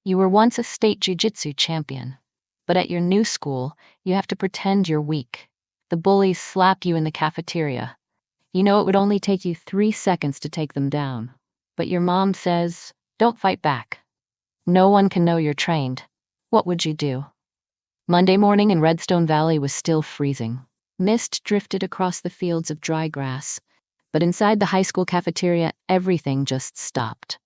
You were once a state jiu-jitsu champion. But at your new school, you have to pretend you're weak. The bullies slap you in the cafeteria. You know it would only take you 3 seconds to take them down. But your mom says, don't fight back. No one can know you're trained. What would you do? Monday morning in Redstone Valley was still freezing. Mist drifted across the fields of dry grass. But inside the high school cafeteria, everything just stopped.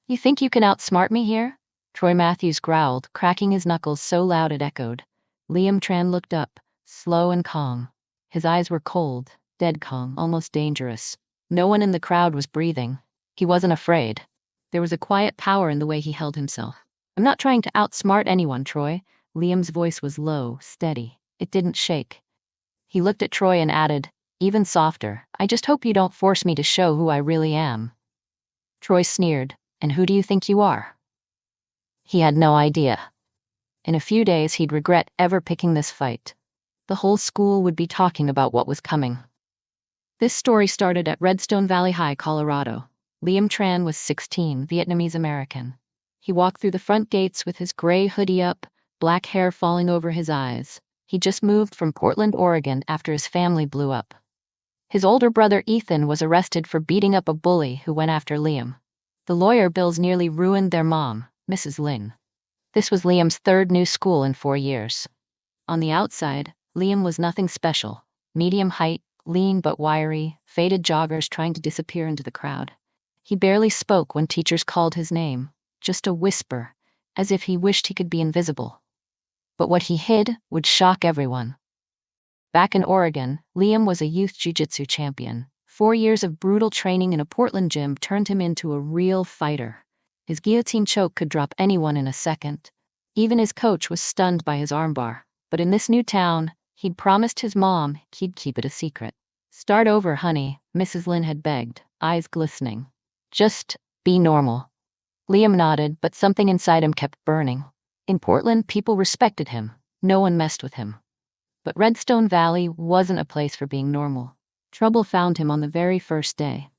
You think you can outsmart me here? Troy Matthews growled, cracking his knuckles so loud it echoed. Liam Tran looked up, slow and calm. His eyes were cold, dead calm, almost dangerous. No one in the crowd was breathing. He wasn't afraid. There was a quiet power in the way he held himself. I'm not trying to outsmart anyone, Troy. Liam's voice was low, steady. It didn't shake. He looked at Troy and added, even softer, I just hope you don't force me to show who I really am. Troy sneered, and who do you think you are? He had no idea. In a few days, he'd regret ever picking this fight. The whole school would be talking about what was coming. This story started at Redstone Valley High, Colorado. Liam Tran was 16, Vietnamese American. He walked through the front gates with his gray hoodie up, black hair falling over his eyes. He just moved from Portland, Oregon after his family blew up. His older brother Ethan was arrested for beating up a bully who went after Liam. The lawyer bills nearly ruined their mom, Mrs. Lynn. This was Liam's third new school in 4 years. On the outside, Liam was nothing special. Medium height, lean but wiry, faded joggers trying to disappear into the crowd. He barely spoke when teachers called his name, just a whisper, as if he wished he could be invisible. But what he hid would shock everyone. Back in Oregon, Liam was a youth jiu-jitsu champion. 4 years of brutal training in a Portland gym turned him into a real fighter. His guillotine choke could drop anyone in a second. Even his coach was stunned by his armbar. But in this new town, he'd promised his mom he'd keep it a secret. Start over, honey, Mrs. Lynn had begged, eyes glistening. Just be normal. Liam nodded, but something inside him kept burning. In Portland, people respected him. No one messed with him. But Redstone Valley wasn't a place for being normal. Trouble found him on the very first day.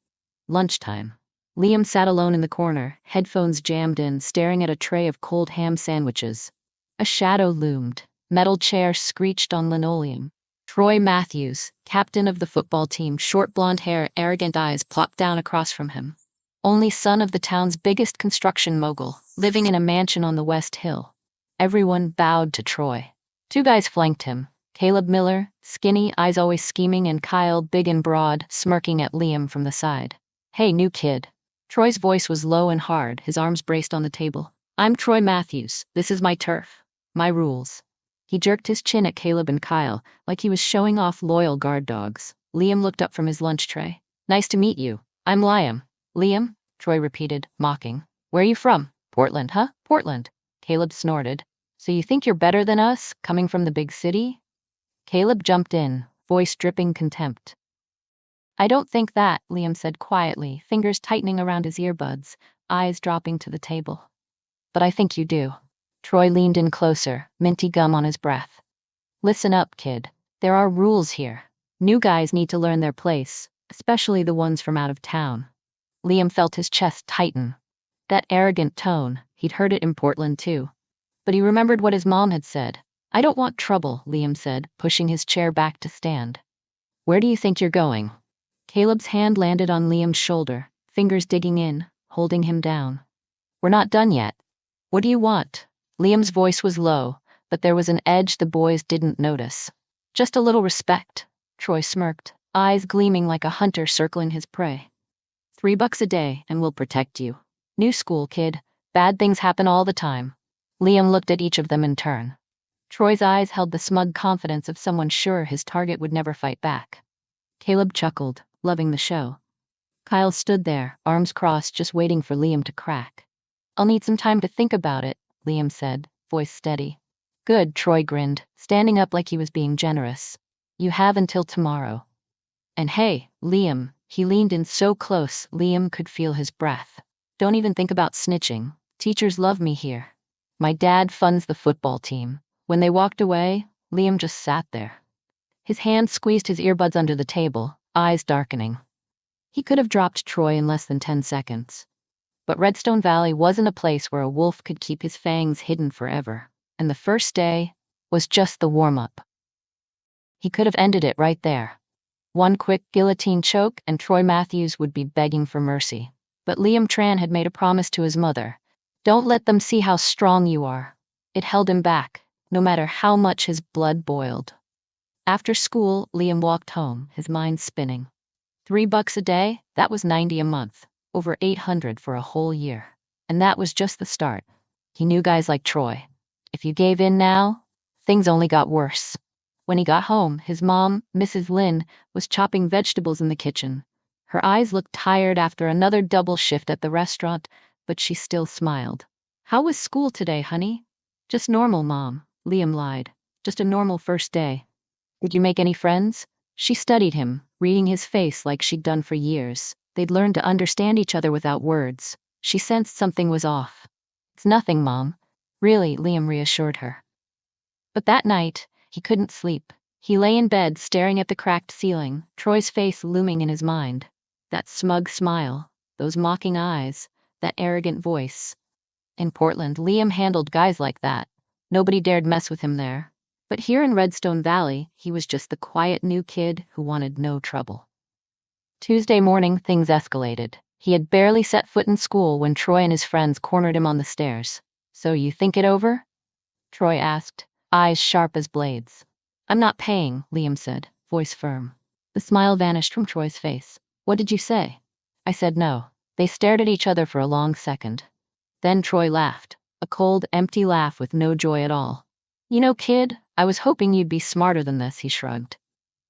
Lunchtime. Liam sat alone in the corner, headphones jammed in, staring at a tray of cold ham sandwiches. A shadow loomed. Metal chair screeched on linoleum. Troy Matthews, captain of the football team, short blonde hair, arrogant eyes, plopped down across from him. Only son of the town's biggest construction mogul, living in a mansion on the West Hill. Everyone bowed to Troy. 2 guys flanked him. Caleb Miller, skinny, eyes always scheming, and Kyle, big and broad, smirking at Liam from the side. Hey, new kid. Troy's voice was low and hard, his arms braced on the table. I'm Troy Matthews. This is my turf. My rules. He jerked his chin at Caleb and Kyle, like he was showing off loyal guard dogs. Liam looked up from his lunch tray. Nice to meet you. I'm Liam. Liam? Troy repeated, mocking. Where are you from? Portland, huh? Portland. Caleb snorted. So you think you're better than us, coming from the big city? Caleb jumped in, voice dripping contempt. I don't think that, Liam said quietly, fingers tightening around his earbuds, eyes dropping to the table. But I think you do. Troy leaned in closer, minty gum on his breath. Listen up, kid. There are rules here. New guys need to learn their place, especially the ones from out of town. Liam felt his chest tighten. That arrogant tone, he'd heard it in Portland too. But he remembered what his mom had said. I don't want trouble, Liam said, pushing his chair back to stand. Where do you think you're going? Caleb's hand landed on Liam's shoulder, fingers digging in, holding him down. We're not done yet. What do you want? Liam's voice was low, but there was an edge the boys didn't notice. Just a little respect, Troy smirked, eyes gleaming like a hunter circling his prey. $3 a day, and we'll protect you. New school, kid. Bad things happen all the time. Liam looked at each of them in turn. Troy's eyes held the smug confidence of someone sure his target would never fight back. Caleb chuckled, loving the show. Kyle stood there, arms crossed, just waiting for Liam to crack. I'll need some time to think about it, Liam said, voice steady. Good, Troy grinned, standing up like he was being generous. You have until tomorrow. And hey, Liam, he leaned in so close Liam could feel his breath. Don't even think about snitching. Teachers love me here. My dad funds the football team. When they walked away, Liam just sat there. His hand squeezed his earbuds under the table, eyes darkening. He could have dropped Troy in less than 10 seconds. But Redstone Valley wasn't a place where a wolf could keep his fangs hidden forever. And the first day was just the warm-up. He could have ended it right there. One quick guillotine choke and Troy Matthews would be begging for mercy. But Liam Tran had made a promise to his mother. Don't let them see how strong you are. It held him back, no matter how much his blood boiled. After school, Liam walked home, his mind spinning. $3 a day, that was $90 a month. Over $800 for a whole year. And that was just the start. He knew guys like Troy. If you gave in now, things only got worse. When he got home, his mom, Mrs. Lynn, was chopping vegetables in the kitchen. Her eyes looked tired after another double shift at the restaurant, but she still smiled. How was school today, honey? Just normal, Mom, Liam lied. Just a normal first day. Did you make any friends? She studied him, reading his face like she'd done for years. They'd learned to understand each other without words. She sensed something was off. It's nothing, Mom. Really, Liam reassured her. But that night, he couldn't sleep. He lay in bed staring at the cracked ceiling, Troy's face looming in his mind. That smug smile, those mocking eyes, that arrogant voice. In Portland, Liam handled guys like that. Nobody dared mess with him there. But here in Redstone Valley, he was just the quiet new kid who wanted no trouble. Tuesday morning, things escalated. He had barely set foot in school when Troy and his friends cornered him on the stairs. So you think it over? Troy asked, eyes sharp as blades. I'm not paying, Liam said, voice firm. The smile vanished from Troy's face. What did you say? I said no. They stared at each other for a long second. Then Troy laughed, a cold, empty laugh with no joy at all. You know, kid, I was hoping you'd be smarter than this, he shrugged.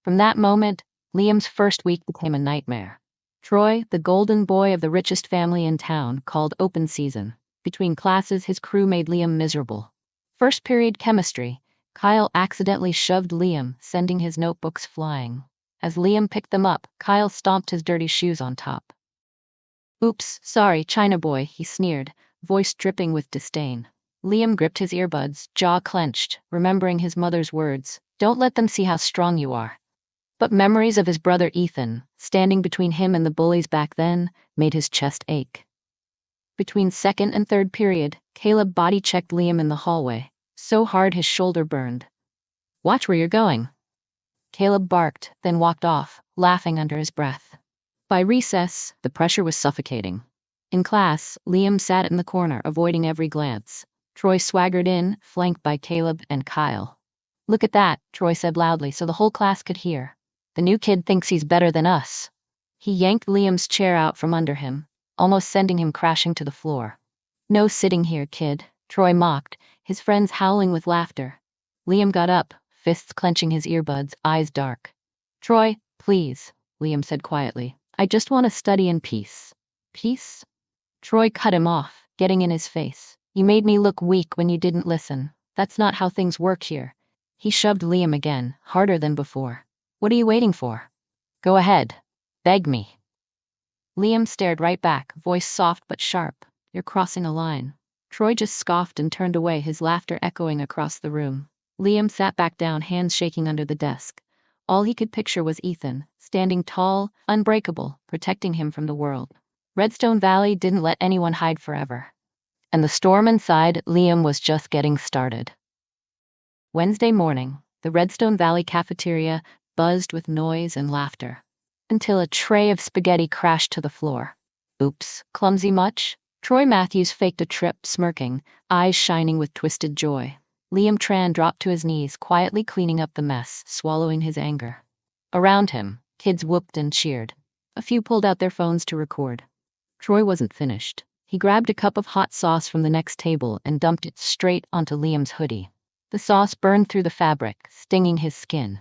From that moment, Liam's first week became a nightmare. Troy, the golden boy of the richest family in town, called open season. Between classes, his crew made Liam miserable. First period chemistry, Kyle accidentally shoved Liam, sending his notebooks flying. As Liam picked them up, Kyle stomped his dirty shoes on top. Oops, sorry, China boy, he sneered, voice dripping with disdain. Liam gripped his earbuds, jaw clenched, remembering his mother's words. Don't let them see how strong you are. But memories of his brother Ethan, standing between him and the bullies back then, made his chest ache. Between second and third period, Caleb body-checked Liam in the hallway, so hard his shoulder burned. Watch where you're going. Caleb barked, then walked off, laughing under his breath. By recess, the pressure was suffocating. In class, Liam sat in the corner, avoiding every glance. Troy swaggered in, flanked by Caleb and Kyle. Look at that, Troy said loudly so the whole class could hear. The new kid thinks he's better than us. He yanked Liam's chair out from under him, almost sending him crashing to the floor. No sitting here, kid, Troy mocked, his friends howling with laughter. Liam got up, fists clenching his earbuds, eyes dark. Troy, please, Liam said quietly. I just want to study in peace. Peace? Troy cut him off, getting in his face. You made me look weak when you didn't listen. That's not how things work here. He shoved Liam again, harder than before. What are you waiting for? Go ahead. Beg me. Liam stared right back, voice soft but sharp. You're crossing a line. Troy just scoffed and turned away, his laughter echoing across the room. Liam sat back down, hands shaking under the desk. All he could picture was Ethan, standing tall, unbreakable, protecting him from the world. Redstone Valley didn't let anyone hide forever. And the storm inside, Liam was just getting started. Wednesday morning, the Redstone Valley cafeteria buzzed with noise and laughter, until a tray of spaghetti crashed to the floor. Oops, clumsy much? Troy Matthews faked a trip, smirking, eyes shining with twisted joy. Liam Tran dropped to his knees, quietly cleaning up the mess, swallowing his anger. Around him, kids whooped and cheered. A few pulled out their phones to record. Troy wasn't finished. He grabbed a cup of hot sauce from the next table and dumped it straight onto Liam's hoodie. The sauce burned through the fabric, stinging his skin.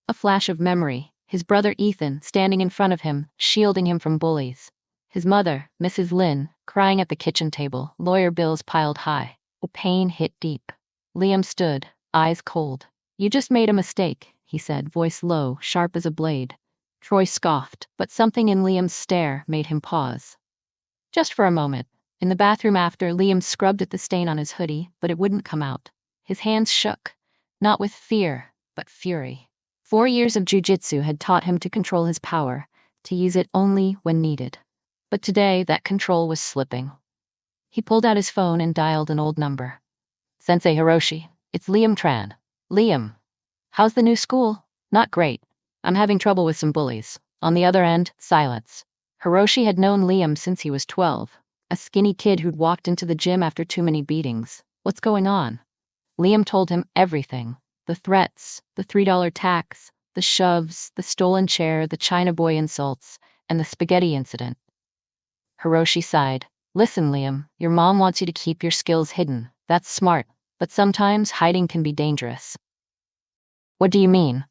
A flash of memory, his brother Ethan standing in front of him, shielding him from bullies. His mother, Mrs. Lynn, crying at the kitchen table, lawyer bills piled high. The pain hit deep. Liam stood, eyes cold. You just made a mistake, he said, voice low, sharp as a blade. Troy scoffed, but something in Liam's stare made him pause. Just for a moment. In the bathroom after, Liam scrubbed at the stain on his hoodie, but it wouldn't come out. His hands shook, not with fear, but fury. 4 years of jujitsu had taught him to control his power, to use it only when needed. But today, that control was slipping. He pulled out his phone and dialed an old number. Sensei Hiroshi, it's Liam Tran. Liam, how's the new school? Not great. I'm having trouble with some bullies. On the other end, silence. Hiroshi had known Liam since he was 12, a skinny kid who'd walked into the gym after too many beatings. What's going on? Liam told him everything. The threats, the $3 tax, the shoves, the stolen chair, the China boy insults, and the spaghetti incident. Hiroshi sighed. Listen, Liam, your mom wants you to keep your skills hidden. That's smart, but sometimes hiding can be dangerous. What do you mean?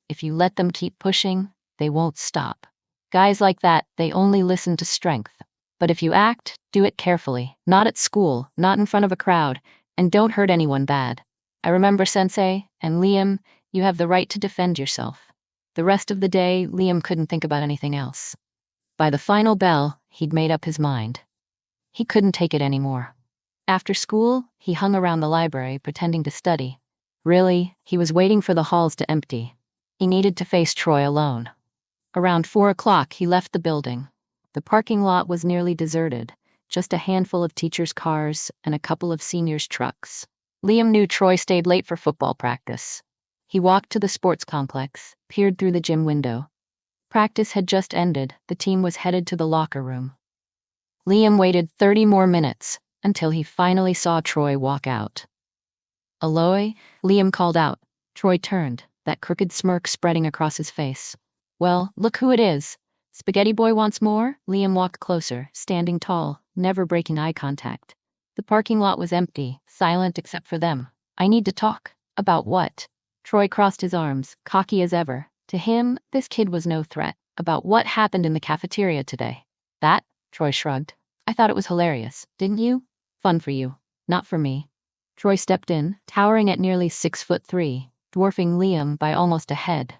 If you let them keep pushing, they won't stop. Guys like that, they only listen to strength. But if you act, do it carefully, not at school, not in front of a crowd, and don't hurt anyone bad. I remember, Sensei, and Liam, you have the right to defend yourself. The rest of the day, Liam couldn't think about anything else. By the final bell, he'd made up his mind. He couldn't take it anymore. After school, he hung around the library pretending to study. Really, he was waiting for the halls to empty. He needed to face Troy alone. Around 4 o'clock, he left the building. The parking lot was nearly deserted, just a handful of teachers' cars and a couple of seniors' trucks. Liam knew Troy stayed late for football practice. He walked to the sports complex, peered through the gym window. Practice had just ended. The team was headed to the locker room. Liam waited 30 more minutes until he finally saw Troy walk out. Aloy, Liam called out. Troy turned, that crooked smirk spreading across his face. Well, look who it is. Spaghetti boy wants more? Liam walked closer, standing tall, never breaking eye contact. The parking lot was empty, silent except for them. I need to talk. About what? Troy crossed his arms, cocky as ever. To him, this kid was no threat. About what happened in the cafeteria today. That? Troy shrugged. I thought it was hilarious, didn't you? Fun for you, not for me. Troy stepped in, towering at nearly 6'3", dwarfing Liam by almost a head.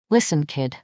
Listen, kid.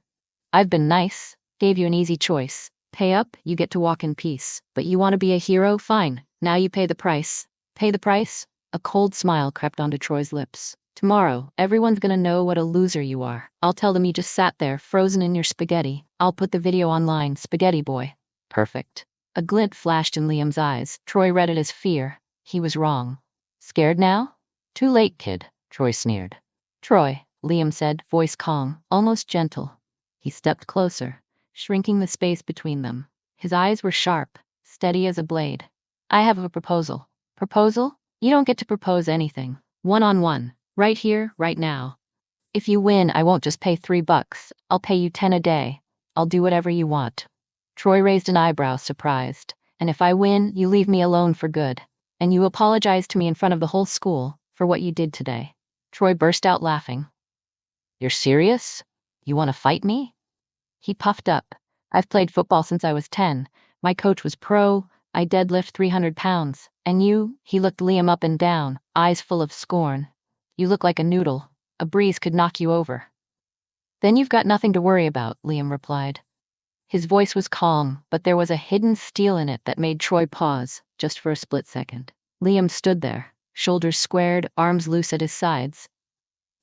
I've been nice, gave you an easy choice. Pay up, you get to walk in peace. But you want to be a hero? Fine. Now you pay the price. Pay the price? A cold smile crept onto Troy's lips. Tomorrow, everyone's gonna know what a loser you are. I'll tell them you just sat there, frozen in your spaghetti. I'll put the video online, spaghetti boy. Perfect. A glint flashed in Liam's eyes. Troy read it as fear. He was wrong. Scared now? Too late, kid, Troy sneered. Troy, Liam said, voice calm, almost gentle. He stepped closer, shrinking the space between them. His eyes were sharp, steady as a blade. I have a proposal. Proposal? You don't get to propose anything. One-on-one. Right here, right now. If you win, I won't just pay $3. I'll pay you 10 a day. I'll do whatever you want. Troy raised an eyebrow, surprised. And if I win, you leave me alone for good. And you apologize to me in front of the whole school for what you did today. Troy burst out laughing. You're serious? You want to fight me? He puffed up. I've played football since I was 10. My coach was pro. I deadlift 300 pounds. And you? He looked Liam up and down, eyes full of scorn. You look like a noodle. A breeze could knock you over. Then you've got nothing to worry about, Liam replied. His voice was calm, but there was a hidden steel in it that made Troy pause, just for a split second. Liam stood there, shoulders squared, arms loose at his sides.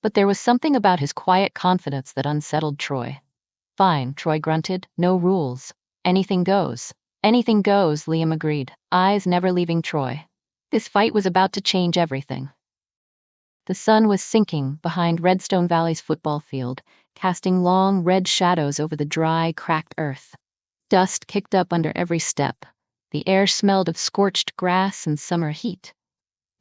But there was something about his quiet confidence that unsettled Troy. Fine, Troy grunted. No rules. Anything goes. Anything goes, Liam agreed, eyes never leaving Troy. This fight was about to change everything. The sun was sinking behind Redstone Valley's football field, casting long red shadows over the dry, cracked earth. Dust kicked up under every step. The air smelled of scorched grass and summer heat.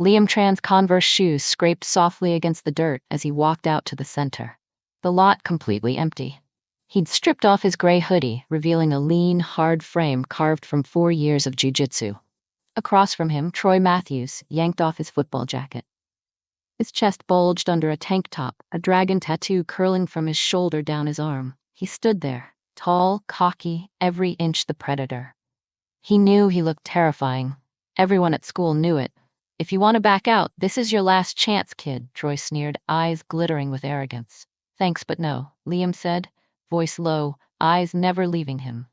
Liam Tran's Converse shoes scraped softly against the dirt as he walked out to the center. The lot completely empty. He'd stripped off his gray hoodie, revealing a lean, hard frame carved from 4 years of jiu-jitsu. Across from him, Troy Matthews yanked off his football jacket. His chest bulged under a tank top, a dragon tattoo curling from his shoulder down his arm. He stood there, tall, cocky, every inch the predator. He knew he looked terrifying. Everyone at school knew it. If you want to back out, this is your last chance, kid, Troy sneered, eyes glittering with arrogance. Thanks, but no, Liam said, voice low, eyes never leaving him.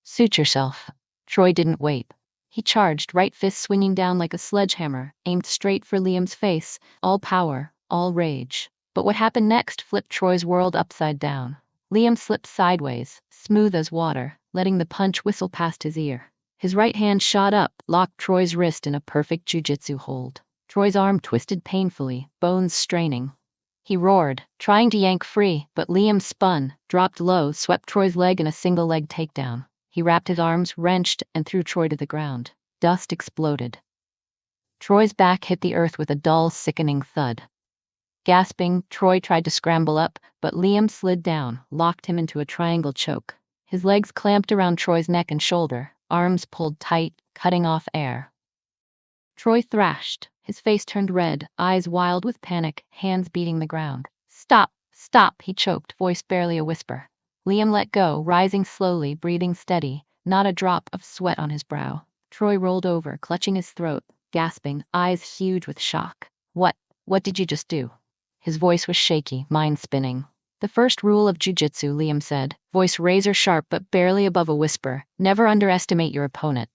Suit yourself. Troy didn't wait. He charged, right fist swinging down like a sledgehammer, aimed straight for Liam's face, all power, all rage. But what happened next flipped Troy's world upside down. Liam slipped sideways, smooth as water, letting the punch whistle past his ear. His right hand shot up, locked Troy's wrist in a perfect jujitsu hold. Troy's arm twisted painfully, bones straining. He roared, trying to yank free, but Liam spun, dropped low, swept Troy's leg in a single-leg takedown. He wrapped his arms, wrenched, and threw Troy to the ground. Dust exploded. Troy's back hit the earth with a dull, sickening thud. Gasping, Troy tried to scramble up, but Liam slid down, locked him into a triangle choke. His legs clamped around Troy's neck and shoulder, arms pulled tight, cutting off air. Troy thrashed, his face turned red, eyes wild with panic, hands beating the ground. "Stop, stop," he choked, voice barely a whisper. Liam let go, rising slowly, breathing steady, not a drop of sweat on his brow. Troy rolled over, clutching his throat, gasping, eyes huge with shock. What did you just do?" His voice was shaky, mind spinning. "The first rule of jujitsu," Liam said, voice razor sharp but barely above a whisper, "never underestimate your opponent."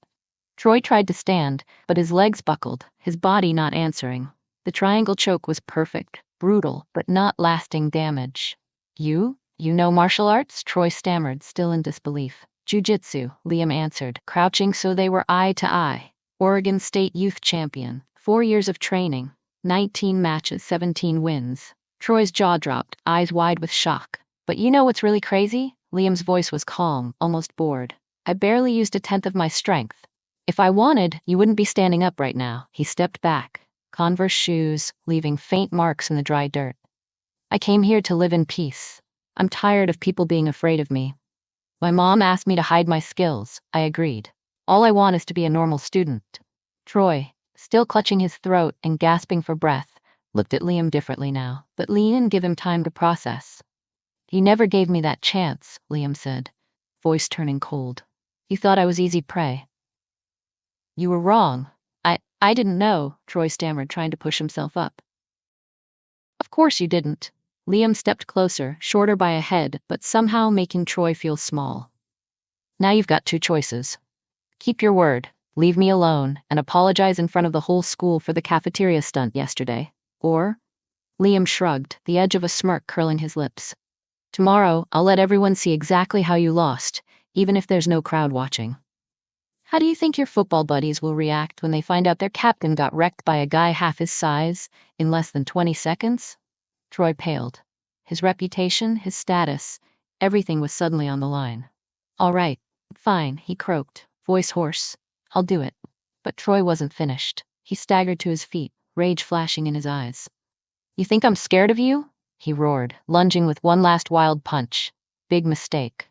Troy tried to stand, but his legs buckled, his body not answering. The triangle choke was perfect, brutal, but not lasting damage. You know martial arts?" Troy stammered, still in disbelief. "Jiu-jitsu," Liam answered, crouching so they were eye to eye. "Oregon State Youth Champion. 4 years of training. 19 matches, 17 wins." Troy's jaw dropped, eyes wide with shock. "But you know what's really crazy?" Liam's voice was calm, almost bored. "I barely used 1/10 of my strength. If I wanted, you wouldn't be standing up right now." He stepped back, Converse shoes, leaving faint marks in the dry dirt. "I came here to live in peace. I'm tired of people being afraid of me. My mom asked me to hide my skills. I agreed. All I want is to be a normal student." Troy, still clutching his throat and gasping for breath, looked at Liam differently now, but Liam gave him time to process. "You never gave me that chance," Liam said, voice turning cold. "You thought I was easy prey." "You were wrong. I didn't know," Troy stammered, trying to push himself up. "Of course you didn't." Liam stepped closer, shorter by a head, but somehow making Troy feel small. "Now you've got 2 choices. Keep your word, leave me alone, and apologize in front of the whole school for the cafeteria stunt yesterday. Or," Liam shrugged, the edge of a smirk curling his lips, "tomorrow I'll let everyone see exactly how you lost, even if there's no crowd watching." "How do you think your football buddies will react when they find out their captain got wrecked by a guy half his size in less than 20 seconds? Troy paled. His reputation, his status, everything was suddenly on the line. "All right, fine," he croaked, voice hoarse. "I'll do it." But Troy wasn't finished. He staggered to his feet, rage flashing in his eyes. "You think I'm scared of you?" he roared, lunging with one last wild punch. Big mistake.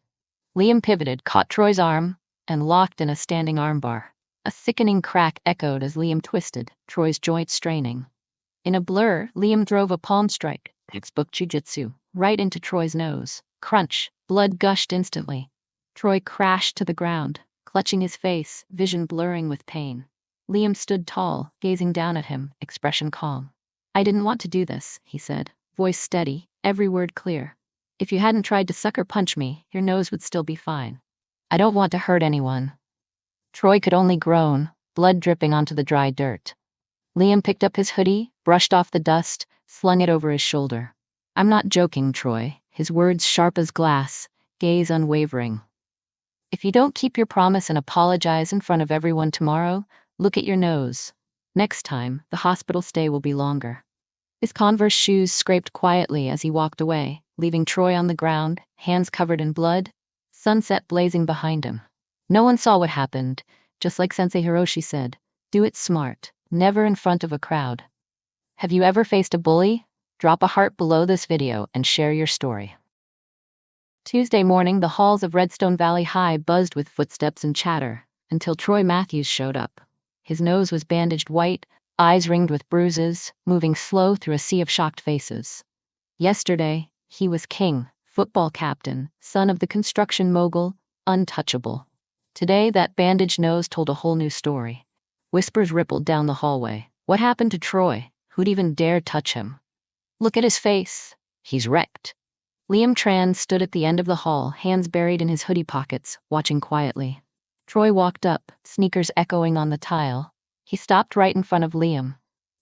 Liam pivoted, caught Troy's arm, and locked in a standing armbar. A sickening crack echoed as Liam twisted, Troy's joints straining. In a blur, Liam drove a palm strike, textbook jiu-jitsu, right into Troy's nose. Crunch, blood gushed instantly. Troy crashed to the ground, clutching his face, vision blurring with pain. Liam stood tall, gazing down at him, expression calm. "I didn't want to do this," he said, voice steady, every word clear. "If you hadn't tried to sucker punch me, your nose would still be fine. I don't want to hurt anyone." Troy could only groan, blood dripping onto the dry dirt. Liam picked up his hoodie, brushed off the dust, slung it over his shoulder. "I'm not joking, Troy," his words sharp as glass, gaze unwavering. "If you don't keep your promise and apologize in front of everyone tomorrow, look at your nose. Next time, the hospital stay will be longer." His Converse shoes scraped quietly as he walked away, leaving Troy on the ground, hands covered in blood, sunset blazing behind him. No one saw what happened, just like Sensei Hiroshi said, "Do it smart, never in front of a crowd." Have you ever faced a bully? Drop a heart below this video and share your story. Tuesday morning, the halls of Redstone Valley High buzzed with footsteps and chatter, until Troy Matthews showed up. His nose was bandaged white, eyes ringed with bruises, moving slow through a sea of shocked faces. Yesterday, he was king, football captain, son of the construction mogul, untouchable. Today, that bandaged nose told a whole new story. Whispers rippled down the hallway. What happened to Troy? Who'd even dare touch him? Look at his face. He's wrecked. Liam Tran stood at the end of the hall, hands buried in his hoodie pockets, watching quietly. Troy walked up, sneakers echoing on the tile. He stopped right in front of Liam.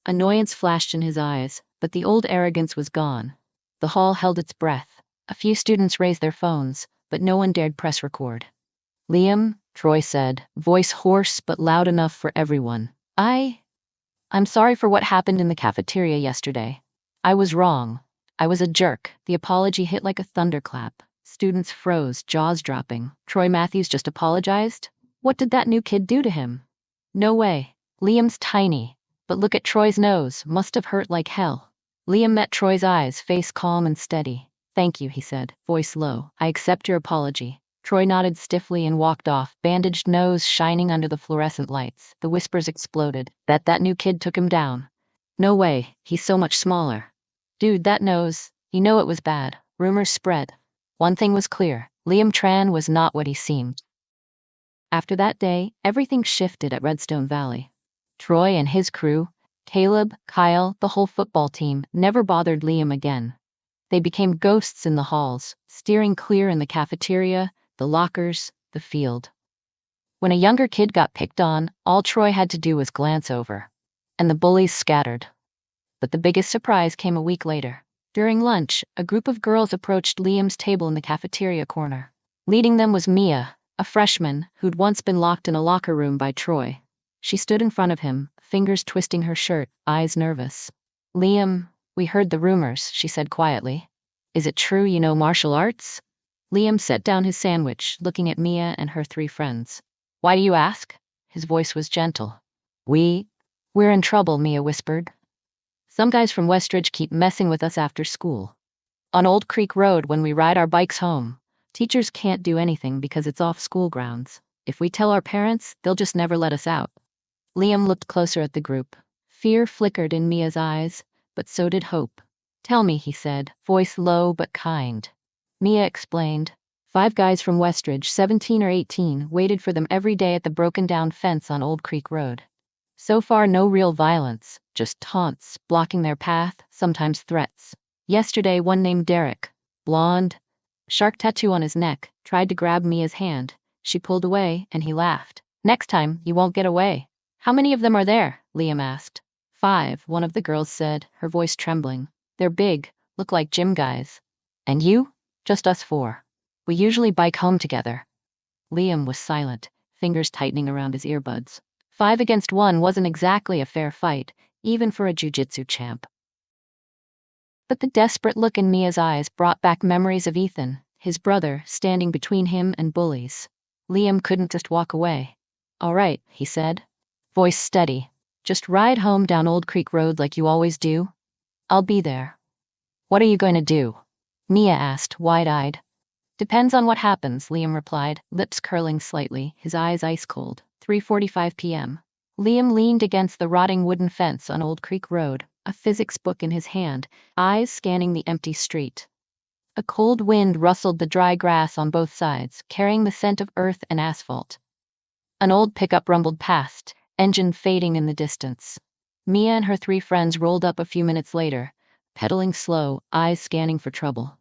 Annoyance flashed in his eyes, but the old arrogance was gone. The hall held its breath. A few students raised their phones, but no one dared press record. Liam, Troy said, voice hoarse but loud enough for everyone. I'm sorry for what happened in the cafeteria yesterday. I was wrong. I was a jerk. The apology hit like a thunderclap. Students froze, jaws dropping. Troy Matthews just apologized? What did that new kid do to him? No way. Liam's tiny. But look at Troy's nose. Must have hurt like hell. Liam met Troy's eyes, face calm and steady. Thank you, he said, voice low. I accept your apology. Troy nodded stiffly and walked off, bandaged nose shining under the fluorescent lights. The whispers exploded. That new kid took him down. No way, he's so much smaller. Dude, that nose, you know it was bad. Rumors spread. One thing was clear, Liam Tran was not what he seemed. After that day, everything shifted at Redstone Valley. Troy and his crew, Caleb, Kyle, the whole football team, never bothered Liam again. They became ghosts in the halls, steering clear in the cafeteria, the lockers, the field. When a younger kid got picked on, all Troy had to do was glance over. And the bullies scattered. But the biggest surprise came a week later. During lunch, a group of girls approached Liam's table in the cafeteria corner. Leading them was Mia, a freshman who'd once been locked in a locker room by Troy. She stood in front of him, fingers twisting her shirt, eyes nervous. Liam, we heard the rumors, she said quietly. Is it true you know martial arts? Liam set down his sandwich, looking at Mia and her three friends. Why do you ask? His voice was gentle. We're in trouble, Mia whispered. Some guys from Westridge keep messing with us after school. On Old Creek Road when we ride our bikes home, teachers can't do anything because it's off school grounds. If we tell our parents, they'll just never let us out. Liam looked closer at the group. Fear flickered in Mia's eyes, but so did hope. Tell me, he said, voice low but kind. Mia explained. 5 guys from Westridge, 17 or 18, waited for them every day at the broken-down fence on Old Creek Road. So far, no real violence, just taunts, blocking their path, sometimes threats. Yesterday, one named Derek, blonde, shark tattoo on his neck, tried to grab Mia's hand. She pulled away, and he laughed. Next time, you won't get away. How many of them are there? Liam asked. 5, one of the girls said, her voice trembling. They're big, look like gym guys. And you? Just us 4. We usually bike home together. Liam was silent, fingers tightening around his earbuds. 5 against 1 wasn't exactly a fair fight, even for a jiu-jitsu champ. But the desperate look in Mia's eyes brought back memories of Ethan, his brother, standing between him and bullies. Liam couldn't just walk away. All right, he said, voice steady. Just ride home down Old Creek Road like you always do. I'll be there. What are you going to do? Mia asked, wide-eyed. Depends on what happens, Liam replied, lips curling slightly, his eyes ice-cold. 3:45 p.m. Liam leaned against the rotting wooden fence on Old Creek Road, a physics book in his hand, eyes scanning the empty street. A cold wind rustled the dry grass on both sides, carrying the scent of earth and asphalt. An old pickup rumbled past, engine fading in the distance. Mia and her 3 friends rolled up a few minutes later, pedaling slow, eyes scanning for trouble.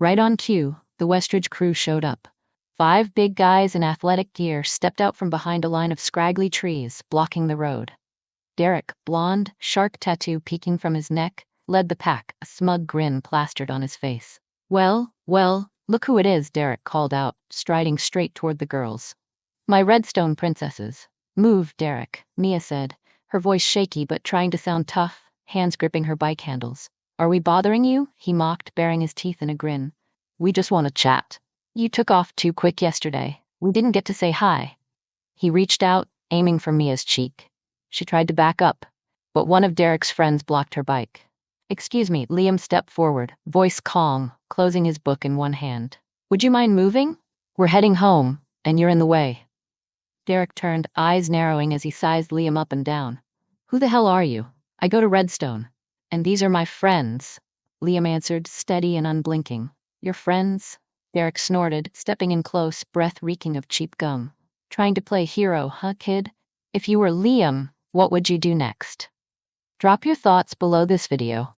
Right on cue, the Westridge crew showed up. 5 big guys in athletic gear stepped out from behind a line of scraggly trees, blocking the road. Derek, blonde, shark tattoo peeking from his neck, led the pack, a smug grin plastered on his face. Well, look who it is, Derek called out, striding straight toward the girls. My Redstone princesses. Move, Derek, Mia said, her voice shaky but trying to sound tough, hands gripping her bike handles. Are we bothering you? He mocked, baring his teeth in a grin. We just want to chat. You took off too quick yesterday. We didn't get to say hi. He reached out, aiming for Mia's cheek. She tried to back up, but one of Derek's friends blocked her bike. Excuse me, Liam stepped forward, voice calm, closing his book in one hand. Would you mind moving? We're heading home, and you're in the way. Derek turned, eyes narrowing as he sized Liam up and down. Who the hell are you? I go to Redstone. And these are my friends, Liam answered, steady and unblinking. Your friends? Derek snorted, stepping in close, breath reeking of cheap gum. Trying to play hero, huh, kid? If you were Liam, what would you do next? Drop your thoughts below this video.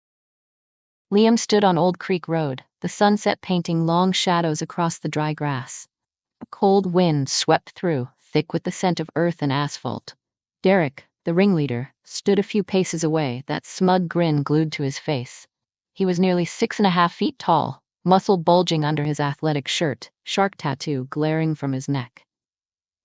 Liam stood on Old Creek Road, the sunset painting long shadows across the dry grass. A cold wind swept through, thick with the scent of earth and asphalt. Derek, the ringleader, stood a few paces away, that smug grin glued to his face. He was nearly 6.5 feet tall, muscle bulging under his athletic shirt, shark tattoo glaring from his neck.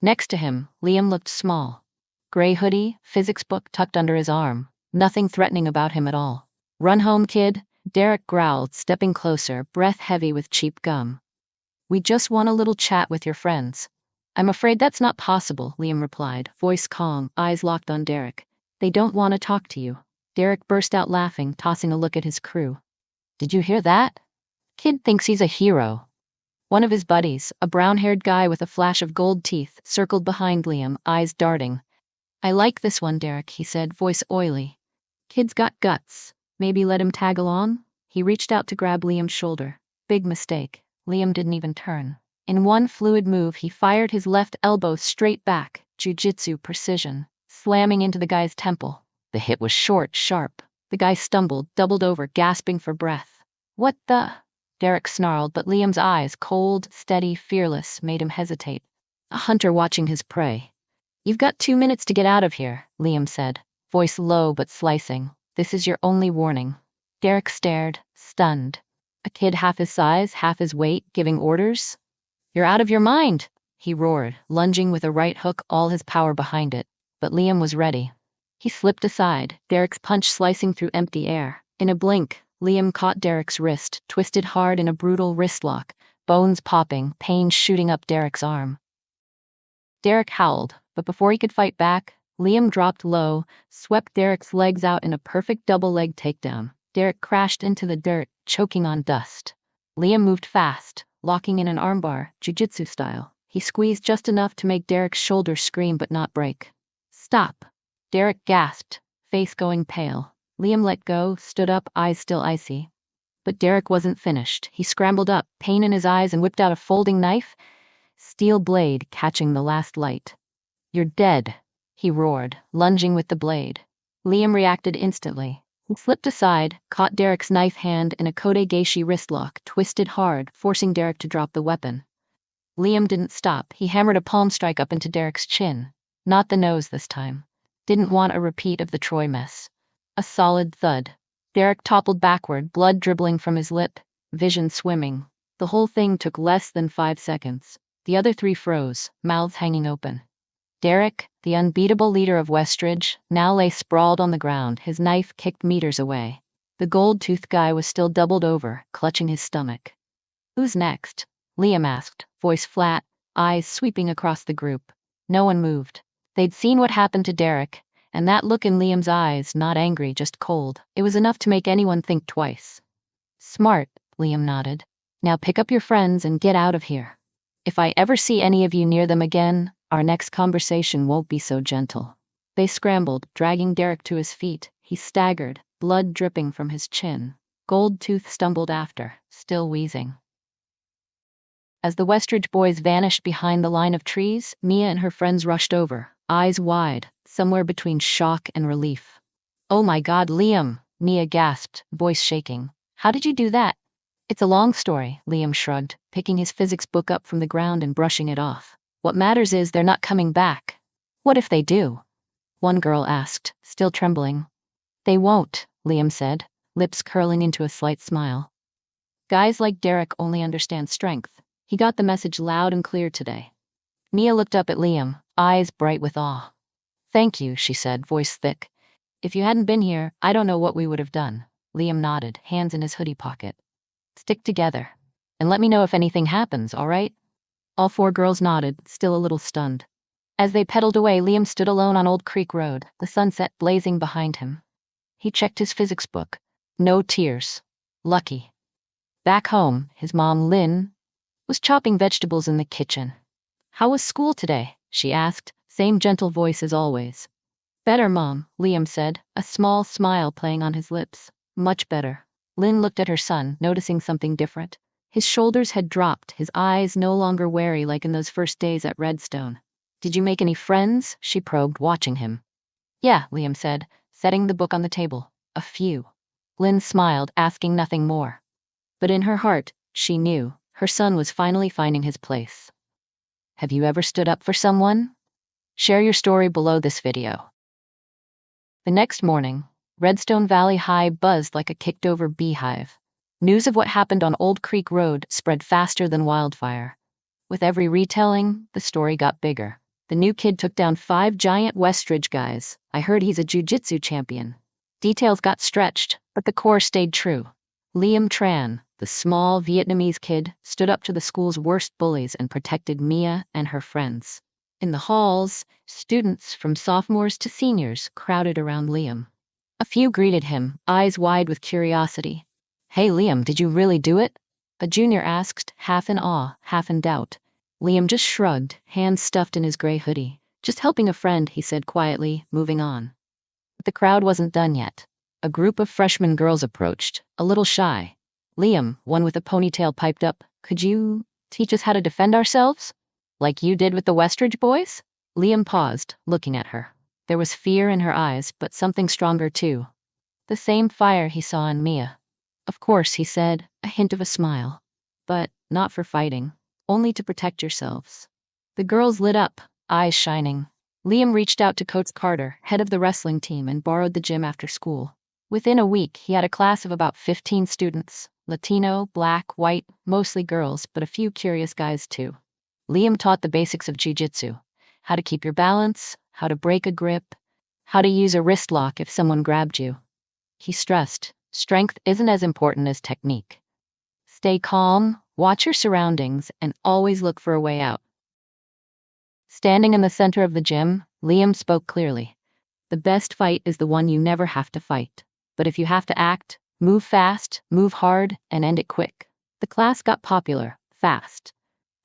Next to him, Liam looked small. Gray hoodie, physics book tucked under his arm. Nothing threatening about him at all. "Run home, kid," Derek growled, stepping closer, breath heavy with cheap gum. "We just want a little chat with your friends." "I'm afraid that's not possible," Liam replied, voice calm, eyes locked on Derek. "They don't want to talk to you." Derek burst out laughing, tossing a look at his crew. "Did you hear that? Kid thinks he's a hero." One of his buddies, a brown-haired guy with a flash of gold teeth, circled behind Liam, eyes darting. "I like this one, Derek," he said, voice oily. "Kid's got guts. Maybe let him tag along?" He reached out to grab Liam's shoulder. Big mistake. Liam didn't even turn. In one fluid move, he fired his left elbow straight back, jiu-jitsu precision, slamming into the guy's temple. The hit was short, sharp. The guy stumbled, doubled over, gasping for breath. "What the?" Derek snarled, but Liam's eyes, cold, steady, fearless, made him hesitate. A hunter watching his prey. "You've got 2 minutes to get out of here," Liam said, voice low but slicing. "This is your only warning." Derek stared, stunned. A kid half his size, half his weight, giving orders? "You're out of your mind," he roared, lunging with a right hook, all his power behind it. But Liam was ready. He slipped aside, Derek's punch slicing through empty air. In a blink, Liam caught Derek's wrist, twisted hard in a brutal wrist lock, bones popping, pain shooting up Derek's arm. Derek howled, but before he could fight back, Liam dropped low, swept Derek's legs out in a perfect double-leg takedown. Derek crashed into the dirt, choking on dust. Liam moved fast, locking in an armbar, jiu-jitsu style. He squeezed just enough to make Derek's shoulder scream but not break. "Stop!" Derek gasped, face going pale. Liam let go, stood up, eyes still icy. But Derek wasn't finished. He scrambled up, pain in his eyes, and whipped out a folding knife, steel blade catching the last light. "You're dead," he roared, lunging with the blade. Liam reacted instantly. He slipped aside, caught Derek's knife hand in a Kote-Geishi wristlock, twisted hard, forcing Derek to drop the weapon. Liam didn't stop. He hammered a palm strike up into Derek's chin. Not the nose this time. Didn't want a repeat of the Troy mess. A solid thud. Derek toppled backward, blood dribbling from his lip, vision swimming. The whole thing took less than 5 seconds. The other 3 froze, mouths hanging open. Derek, the unbeatable leader of Westridge, now lay sprawled on the ground, his knife kicked meters away. The gold-toothed guy was still doubled over, clutching his stomach. "Who's next?" Liam asked, voice flat, eyes sweeping across the group. No one moved. They'd seen what happened to Derek, and that look in Liam's eyes, not angry, just cold, it was enough to make anyone think twice. "Smart," Liam nodded. "Now pick up your friends and get out of here. If I ever see any of you near them again, our next conversation won't be so gentle." They scrambled, dragging Derek to his feet. He staggered, blood dripping from his chin. Goldtooth stumbled after, still wheezing. As the Westridge boys vanished behind the line of trees, Mia and her friends rushed over, eyes wide, somewhere between shock and relief. "Oh my God, Liam," Mia gasped, voice shaking. "How did you do that?" "It's a long story," Liam shrugged, picking his physics book up from the ground and brushing it off. "What matters is they're not coming back." "What if they do?" one girl asked, still trembling. "They won't," Liam said, lips curling into a slight smile. "Guys like Derek only understand strength." He got the message loud and clear today. Mia looked up at Liam, eyes bright with awe. "Thank you," she said, voice thick. "If you hadn't been here, I don't know what we would have done." Liam nodded, hands in his hoodie pocket. "Stick together. And let me know if anything happens, all right?" All 4 girls nodded, still a little stunned. As they pedaled away, Liam stood alone on Old Creek Road, the sunset blazing behind him. He checked his physics book. No tears. Lucky. Back home, his mom, Lynn, was chopping vegetables in the kitchen. "How was school today?" she asked, same gentle voice as always. "Better, Mom," Liam said, a small smile playing on his lips. "Much better." Lynn looked at her son, noticing something different. His shoulders had dropped, his eyes no longer wary like in those first days at Redstone. "Did you make any friends?" she probed, watching him. "Yeah," Liam said, setting the book on the table. "A few." Lynn smiled, asking nothing more. But in her heart, she knew. Her son was finally finding his place. Have you ever stood up for someone? Share your story below this video. The next morning, Redstone Valley High buzzed like a kicked-over beehive. News of what happened on Old Creek Road spread faster than wildfire. With every retelling, the story got bigger. The new kid took down 5 giant Westridge guys. I heard he's a jiu-jitsu champion. Details got stretched, but the core stayed true. Liam Tran, the small Vietnamese kid, stood up to the school's worst bullies and protected Mia and her friends. In the halls, students from sophomores to seniors crowded around Liam. A few greeted him, eyes wide with curiosity. "Hey Liam, did you really do it?" a junior asked, half in awe, half in doubt. Liam just shrugged, hands stuffed in his gray hoodie. "Just helping a friend," he said quietly, moving on. But the crowd wasn't done yet. A group of freshman girls approached, a little shy. "Liam," one with a ponytail piped up, "could you teach us how to defend ourselves? Like you did with the Westridge boys?" Liam paused, looking at her. There was fear in her eyes, but something stronger too. The same fire he saw in Mia. "Of course," he said, a hint of a smile. "But not for fighting. Only to protect yourselves." The girls lit up, eyes shining. Liam reached out to Coach Carter, head of the wrestling team, and borrowed the gym after school. Within a week, he had a class of about 15 students. Latino, black, white, mostly girls, but a few curious guys too. Liam taught the basics of jiu-jitsu. How to keep your balance, how to break a grip, how to use a wrist lock if someone grabbed you. He stressed, strength isn't as important as technique. Stay calm, watch your surroundings, and always look for a way out. Standing in the center of the gym, Liam spoke clearly. The best fight is the one you never have to fight. But if you have to act, move fast, move hard, and end it quick. The class got popular, fast.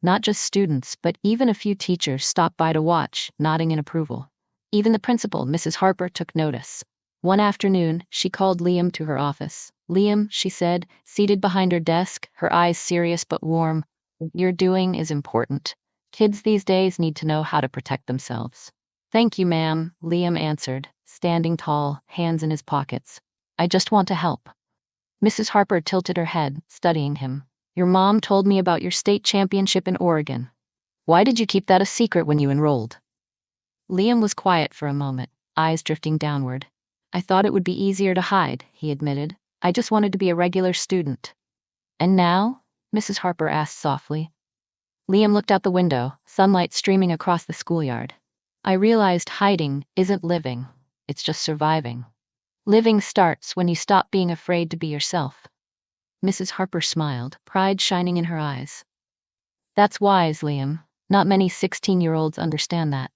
Not just students, but even a few teachers stopped by to watch, nodding in approval. Even the principal, Mrs. Harper, took notice. One afternoon, she called Liam to her office. "Liam," she said, seated behind her desk, her eyes serious but warm, "what you're doing is important. Kids these days need to know how to protect themselves." "Thank you, ma'am," Liam answered, standing tall, hands in his pockets. "I just want to help." Mrs. Harper tilted her head, studying him. "Your mom told me about your state championship in Oregon. Why did you keep that a secret when you enrolled?" Liam was quiet for a moment, eyes drifting downward. "I thought it would be easier to hide," he admitted. "I just wanted to be a regular student." "And now?" Mrs. Harper asked softly. Liam looked out the window, sunlight streaming across the schoolyard. "I realized hiding isn't living. It's just surviving. Living starts when you stop being afraid to be yourself." Mrs. Harper smiled, pride shining in her eyes. "That's wise, Liam. Not many 16-year-olds understand that."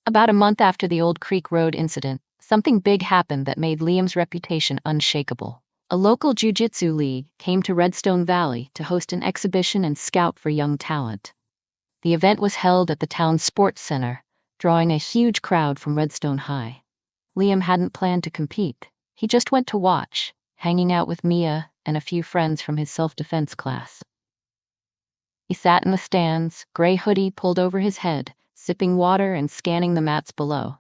About a month after the Old Creek Road incident, something big happened that made Liam's reputation unshakable. A local jiu-jitsu league came to Redstone Valley to host an exhibition and scout for young talent. The event was held at the town's sports center, drawing a huge crowd from Redstone High. Liam hadn't planned to compete. He just went to watch, hanging out with Mia and a few friends from his self-defense class. He sat in the stands, gray hoodie pulled over his head, sipping water and scanning the mats below.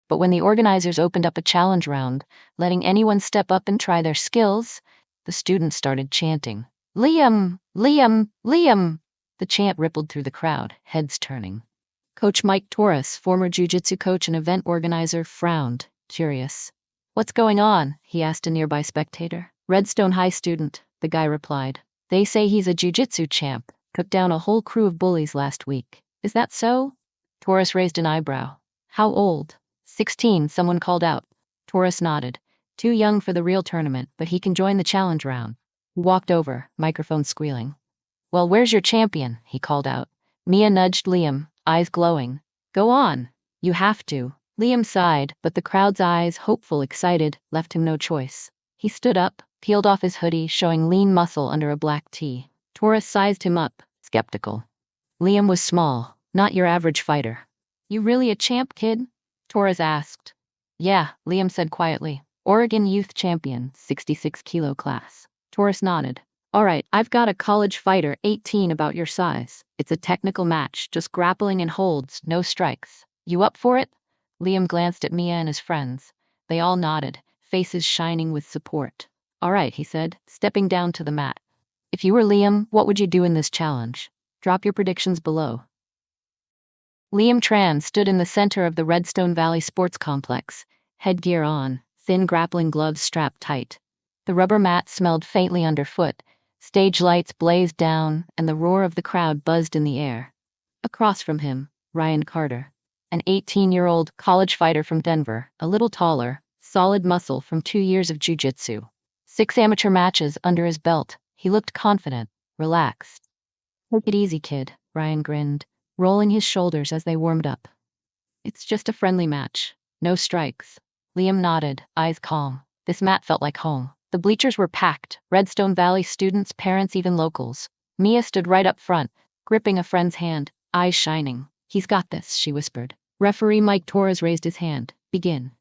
But when the organizers opened up a challenge round, letting anyone step up and try their skills, the students started chanting, "Liam! Liam! Liam!" The chant rippled through the crowd, heads turning. Coach Mike Torres, former jiu-jitsu coach and event organizer, frowned, curious. "What's going on?" he asked a nearby spectator. "Redstone High student," the guy replied. "They say he's a jiu-jitsu champ, took down a whole crew of bullies last week. Is that so?" Torres raised an eyebrow. "How old?" 16, someone called out. Torres nodded. "Too young for the real tournament, but he can join the challenge round." He walked over, microphone squealing. "Well, where's your champion?" he called out. Mia nudged Liam, eyes glowing. "Go on. You have to." Liam sighed, but the crowd's eyes, hopeful, excited, left him no choice. He stood up, peeled off his hoodie, showing lean muscle under a black tee. Torres sized him up, skeptical. Liam was small, not your average fighter. "You really a champ, kid?" Torres asked. "Yeah," Liam said quietly. "Oregon youth champion, 66-kilo class." Torres nodded. "All right, I've got a college fighter, 18, about your size. It's a technical match, just grappling and holds, no strikes. You up for it?" Liam glanced at Mia and his friends. They all nodded, faces shining with support. "All right," he said, stepping down to the mat. "If you were Liam, what would you do in this challenge? Drop your predictions below." Liam Tran stood in the center of the Redstone Valley Sports Complex, headgear on, thin grappling gloves strapped tight. The rubber mat smelled faintly underfoot, stage lights blazed down, and the roar of the crowd buzzed in the air. Across from him, Ryan Carter, an 18-year-old college fighter from Denver, a little taller, solid muscle from 2 years of jiu-jitsu. 6 amateur matches under his belt. He looked confident, relaxed. Take it easy, kid, Ryan grinned, rolling his shoulders as they warmed up. It's just a friendly match. No strikes. Liam nodded, eyes calm. This mat felt like home. The bleachers were packed. Redstone Valley students, parents, even locals. Mia stood right up front, gripping a friend's hand, eyes shining. He's got this, she whispered. Referee Mike Torres raised his hand. Begin.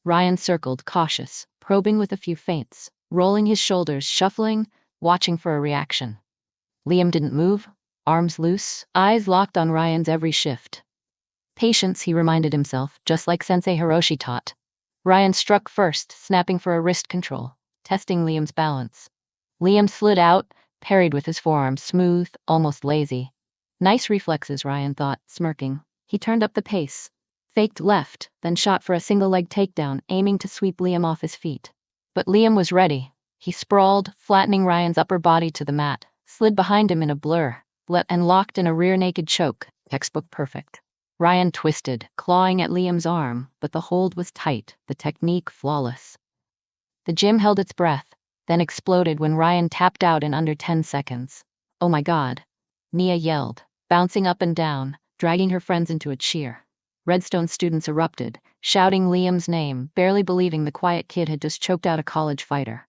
Ryan circled, cautious, probing with a few feints, rolling his shoulders, shuffling, watching for a reaction. Liam didn't move, arms loose, eyes locked on Ryan's every shift. Patience, he reminded himself, just like Sensei Hiroshi taught. Ryan struck first, snapping for a wrist control, testing Liam's balance. Liam slid out, parried with his forearms, smooth, almost lazy. Nice reflexes, Ryan thought, smirking. He turned up the pace, faked left, then shot for a single-leg takedown, aiming to sweep Liam off his feet. But Liam was ready. He sprawled, flattening Ryan's upper body to the mat, slid behind him in a blur, and locked in a rear naked choke, textbook perfect. Ryan twisted, clawing at Liam's arm, but the hold was tight, the technique flawless. The gym held its breath, then exploded when Ryan tapped out in under 10 seconds. Oh my God, Mia yelled, bouncing up and down, dragging her friends into a cheer. Redstone students erupted, shouting Liam's name, barely believing the quiet kid had just choked out a college fighter.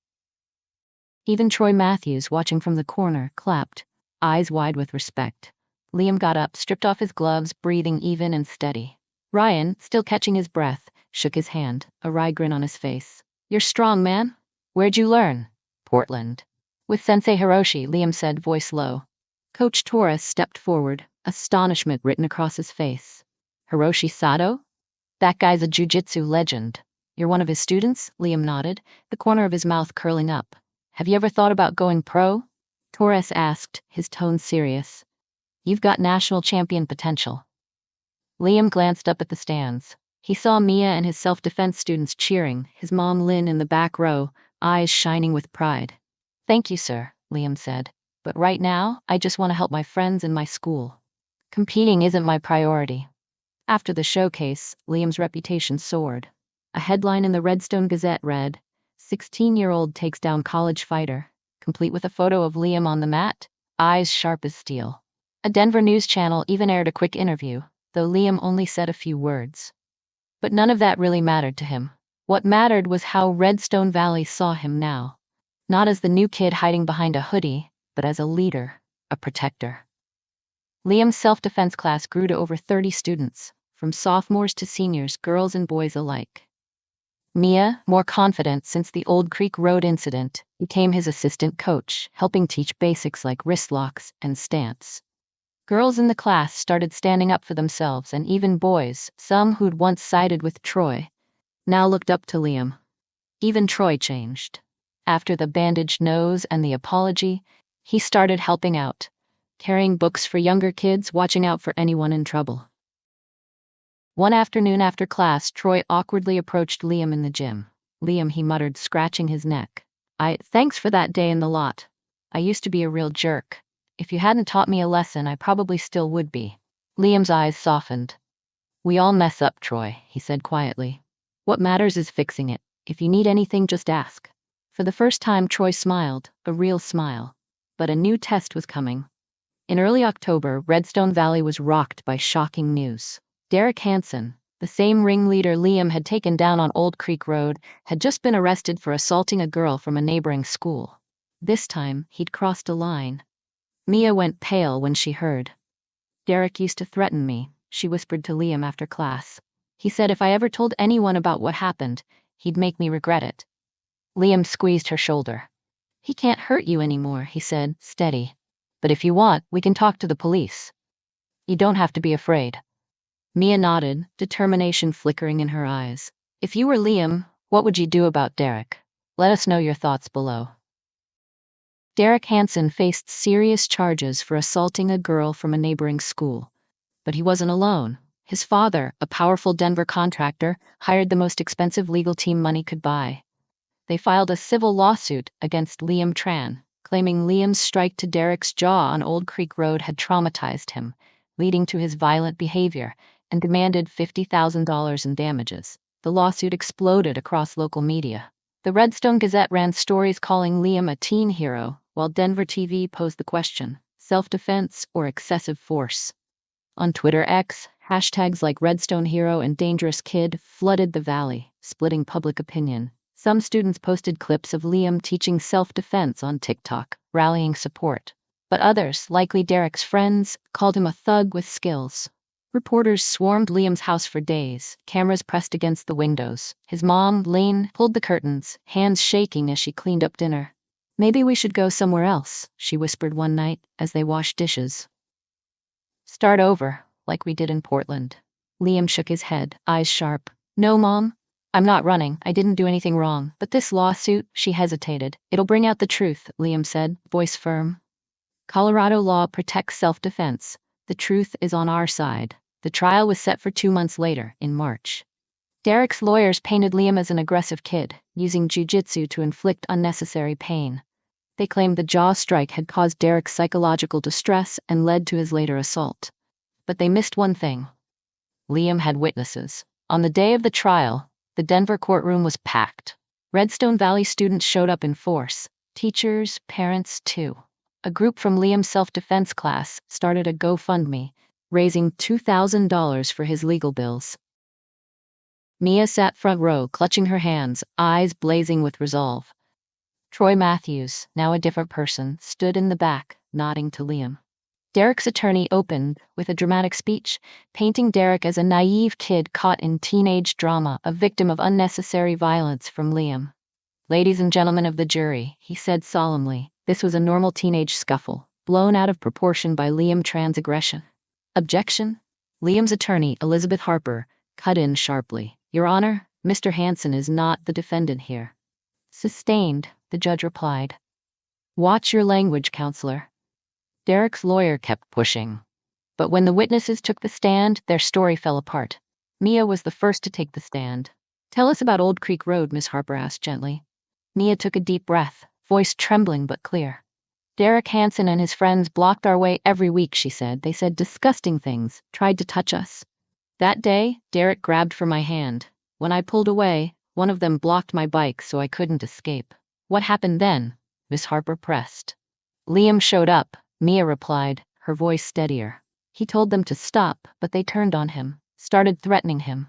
Even Troy Matthews, watching from the corner, clapped, eyes wide with respect. Liam got up, stripped off his gloves, breathing even and steady. Ryan, still catching his breath, shook his hand, a wry grin on his face. You're strong, man. Where'd you learn? Portland. With Sensei Hiroshi, Liam said, voice low. Coach Torres stepped forward, astonishment written across his face. Hiroshi Sato? That guy's a jiu-jitsu legend. You're one of his students? Liam nodded, the corner of his mouth curling up. Have you ever thought about going pro? Torres asked, his tone serious. You've got national champion potential. Liam glanced up at the stands. He saw Mia and his self-defense students cheering, his mom Lynn in the back row, eyes shining with pride. Thank you, sir, Liam said. But right now, I just want to help my friends and my school. Competing isn't my priority. After the showcase, Liam's reputation soared. A headline in the Redstone Gazette read, 16-year-old takes down college fighter, complete with a photo of Liam on the mat, eyes sharp as steel. A Denver news channel even aired a quick interview, though Liam only said a few words. But none of that really mattered to him. What mattered was how Redstone Valley saw him now. Not as the new kid hiding behind a hoodie, but as a leader, a protector. Liam's self-defense class grew to over 30 students, from sophomores to seniors, girls and boys alike. Mia, more confident since the Old Creek Road incident, became his assistant coach, helping teach basics like wrist locks and stance. Girls in the class started standing up for themselves, and even boys, some who'd once sided with Troy, now looked up to Liam. Even Troy changed. After the bandaged nose and the apology, he started helping out, carrying books for younger kids, watching out for anyone in trouble. One afternoon after class, Troy awkwardly approached Liam in the gym. Liam, he muttered, scratching his neck. Thanks for that day in the lot. I used to be a real jerk. If you hadn't taught me a lesson, I probably still would be. Liam's eyes softened. We all mess up, Troy, he said quietly. What matters is fixing it. If you need anything, just ask. For the first time, Troy smiled, a real smile. But a new test was coming. In early October, Redstone Valley was rocked by shocking news. Derek Hansen, the same ringleader Liam had taken down on Old Creek Road, had just been arrested for assaulting a girl from a neighboring school. This time, he'd crossed a line. Mia went pale when she heard. Derek used to threaten me, she whispered to Liam after class. He said if I ever told anyone about what happened, he'd make me regret it. Liam squeezed her shoulder. He can't hurt you anymore, he said, steady. But if you want, we can talk to the police. You don't have to be afraid. Mia nodded, determination flickering in her eyes. If you were Liam, what would you do about Derek? Let us know your thoughts below. Derek Hansen faced serious charges for assaulting a girl from a neighboring school. But he wasn't alone. His father, a powerful Denver contractor, hired the most expensive legal team money could buy. They filed a civil lawsuit against Liam Tran, claiming Liam's strike to Derek's jaw on Old Creek Road had traumatized him, leading to his violent behavior, and demanded $50,000 in damages. The lawsuit exploded across local media. The Redstone Gazette ran stories calling Liam a teen hero, while Denver TV posed the question, self-defense or excessive force? On Twitter X, hashtags like Redstone Hero and Dangerous Kid flooded the valley, splitting public opinion. Some students posted clips of Liam teaching self-defense on TikTok, rallying support. But others, likely Derek's friends, called him a thug with skills. Reporters swarmed Liam's house for days, cameras pressed against the windows. His mom, Lane, pulled the curtains, hands shaking as she cleaned up dinner. "Maybe we should go somewhere else," she whispered one night as they washed dishes. "Start over, like we did in Portland." Liam shook his head, eyes sharp. "No, Mom. I'm not running. I didn't do anything wrong. But this lawsuit," she hesitated. "It'll bring out the truth," Liam said, voice firm. "Colorado law protects self-defense. The truth is on our side." The trial was set for 2 months later, in March. Derek's lawyers painted Liam as an aggressive kid, using jujitsu to inflict unnecessary pain. They claimed the jaw strike had caused Derek's psychological distress and led to his later assault. But they missed one thing. Liam had witnesses. On the day of the trial, the Denver courtroom was packed. Redstone Valley students showed up in force. Teachers, parents, too. A group from Liam's self-defense class started a GoFundMe, raising $2,000 for his legal bills. Mia sat front row, clutching her hands, eyes blazing with resolve. Troy Matthews, now a different person, stood in the back, nodding to Liam. Derek's attorney opened with a dramatic speech, painting Derek as a naive kid caught in teenage drama, a victim of unnecessary violence from Liam. "Ladies and gentlemen of the jury," he said solemnly, "this was a normal teenage scuffle, blown out of proportion by Liam Tran's aggression." "Objection?" Liam's attorney, Elizabeth Harper, cut in sharply. "Your Honor, Mr. Hansen is not the defendant here." "Sustained," the judge replied. "Watch your language, counselor." Derek's lawyer kept pushing. But when the witnesses took the stand, their story fell apart. Mia was the first to take the stand. "Tell us about Old Creek Road," Miss Harper asked gently. Mia took a deep breath, voice trembling but clear. "Derek Hansen and his friends blocked our way every week," she said. "They said disgusting things, tried to touch us. That day, Derek grabbed for my hand. When I pulled away, one of them blocked my bike so I couldn't escape." "What happened then?" Miss Harper pressed. "Liam showed up," Mia replied, her voice steadier. "He told them to stop, but they turned on him, started threatening him."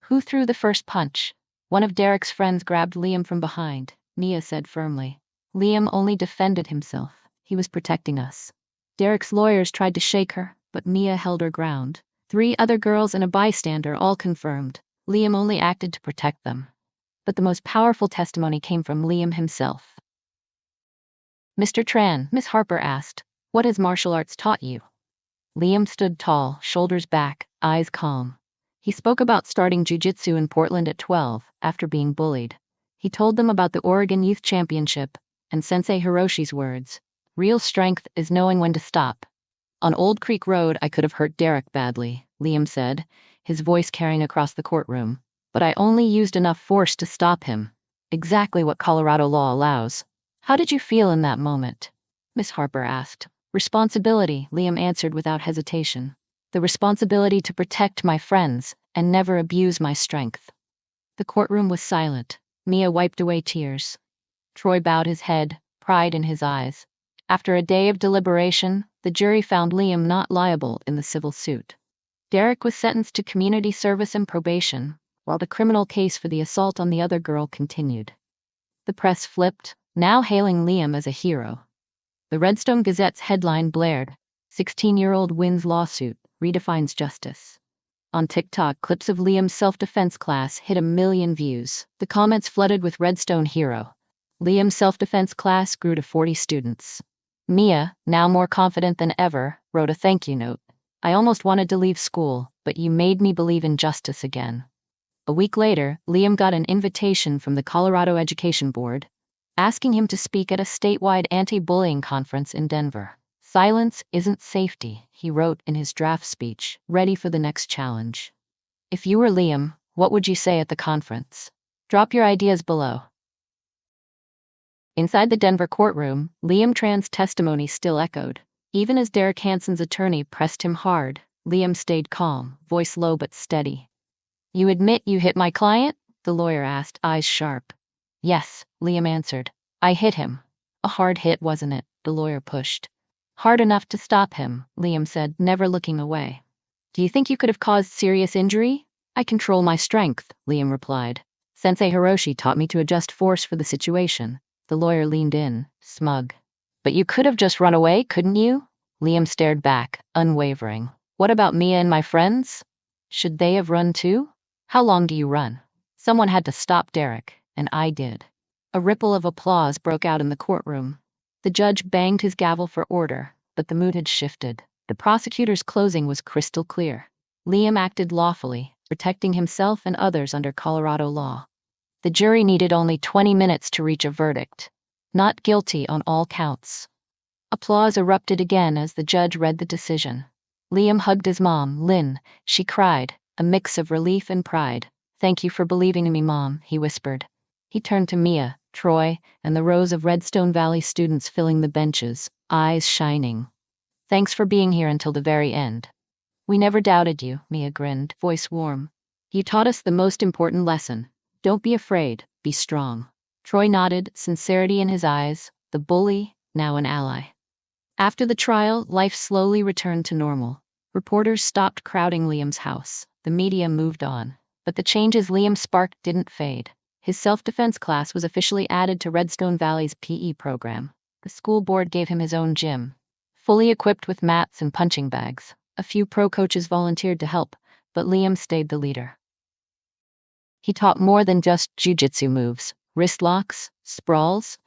"Who threw the first punch?" "One of Derek's friends grabbed Liam from behind," Mia said firmly. "Liam only defended himself. He was protecting us." Derek's lawyers tried to shake her, but Mia held her ground. 3 other girls and a bystander all confirmed. Liam only acted to protect them. But the most powerful testimony came from Liam himself. "Mr. Tran," Miss Harper asked, "what has martial arts taught you?" Liam stood tall, shoulders back, eyes calm. He spoke about starting jiu-jitsu in Portland at 12, after being bullied. He told them about the Oregon Youth Championship, and Sensei Hiroshi's words, "Real strength is knowing when to stop." "On Old Creek Road, I could have hurt Derek badly," Liam said, his voice carrying across the courtroom. "But I only used enough force to stop him. Exactly what Colorado law allows." "How did you feel in that moment?" Miss Harper asked. "Responsibility," Liam answered without hesitation. "The responsibility to protect my friends and never abuse my strength." The courtroom was silent. Mia wiped away tears. Troy bowed his head, pride in his eyes. After a day of deliberation, the jury found Liam not liable in the civil suit. Derek was sentenced to community service and probation, while the criminal case for the assault on the other girl continued. The press flipped, now hailing Liam as a hero. The Redstone Gazette's headline blared, "16-year-old wins lawsuit, redefines justice." On TikTok, clips of Liam's self-defense class hit 1 million views. The comments flooded with Redstone hero. Liam's self-defense class grew to 40 students. Mia, now more confident than ever, wrote a thank you note. "I almost wanted to leave school, but you made me believe in justice again." A week later, Liam got an invitation from the Colorado Education Board, asking him to speak at a statewide anti-bullying conference in Denver. "Silence isn't safety," he wrote in his draft speech, ready for the next challenge. If you were Liam, what would you say at the conference? Drop your ideas below. Inside the Denver courtroom, Liam Tran's testimony still echoed. Even as Derek Hansen's attorney pressed him hard, Liam stayed calm, voice low but steady. You admit you hit my client? The lawyer asked, eyes sharp. Yes, Liam answered. I hit him. A hard hit, wasn't it? The lawyer pushed. Hard enough to stop him, Liam said, never looking away. Do you think you could have caused serious injury? I control my strength, Liam replied. Sensei Hiroshi taught me to adjust force for the situation. The lawyer leaned in, smug. But you could have just run away, couldn't you? Liam stared back, unwavering. What about Mia and my friends? Should they have run too? How long do you run? Someone had to stop Derek, and I did. A ripple of applause broke out in the courtroom. The judge banged his gavel for order, but the mood had shifted. The prosecutor's closing was crystal clear. Liam acted lawfully, protecting himself and others under Colorado law. The jury needed only 20 minutes to reach a verdict. Not guilty on all counts. Applause erupted again as the judge read the decision. Liam hugged his mom, Lynn. She cried, a mix of relief and pride. Thank you for believing in me, Mom, he whispered. He turned to Mia, Troy, and the rows of Redstone Valley students filling the benches, eyes shining. Thanks for being here until the very end. We never doubted you, Mia grinned, voice warm. You taught us the most important lesson. Don't be afraid, be strong. Troy nodded, sincerity in his eyes, the bully, now an ally. After the trial, life slowly returned to normal. Reporters stopped crowding Liam's house. The media moved on. But the changes Liam sparked didn't fade. His self-defense class was officially added to Redstone Valley's PE program. The school board gave him his own gym, fully equipped with mats and punching bags. A few pro coaches volunteered to help, but Liam stayed the leader. He taught more than just jiu-jitsu moves, wrist locks, sprawls.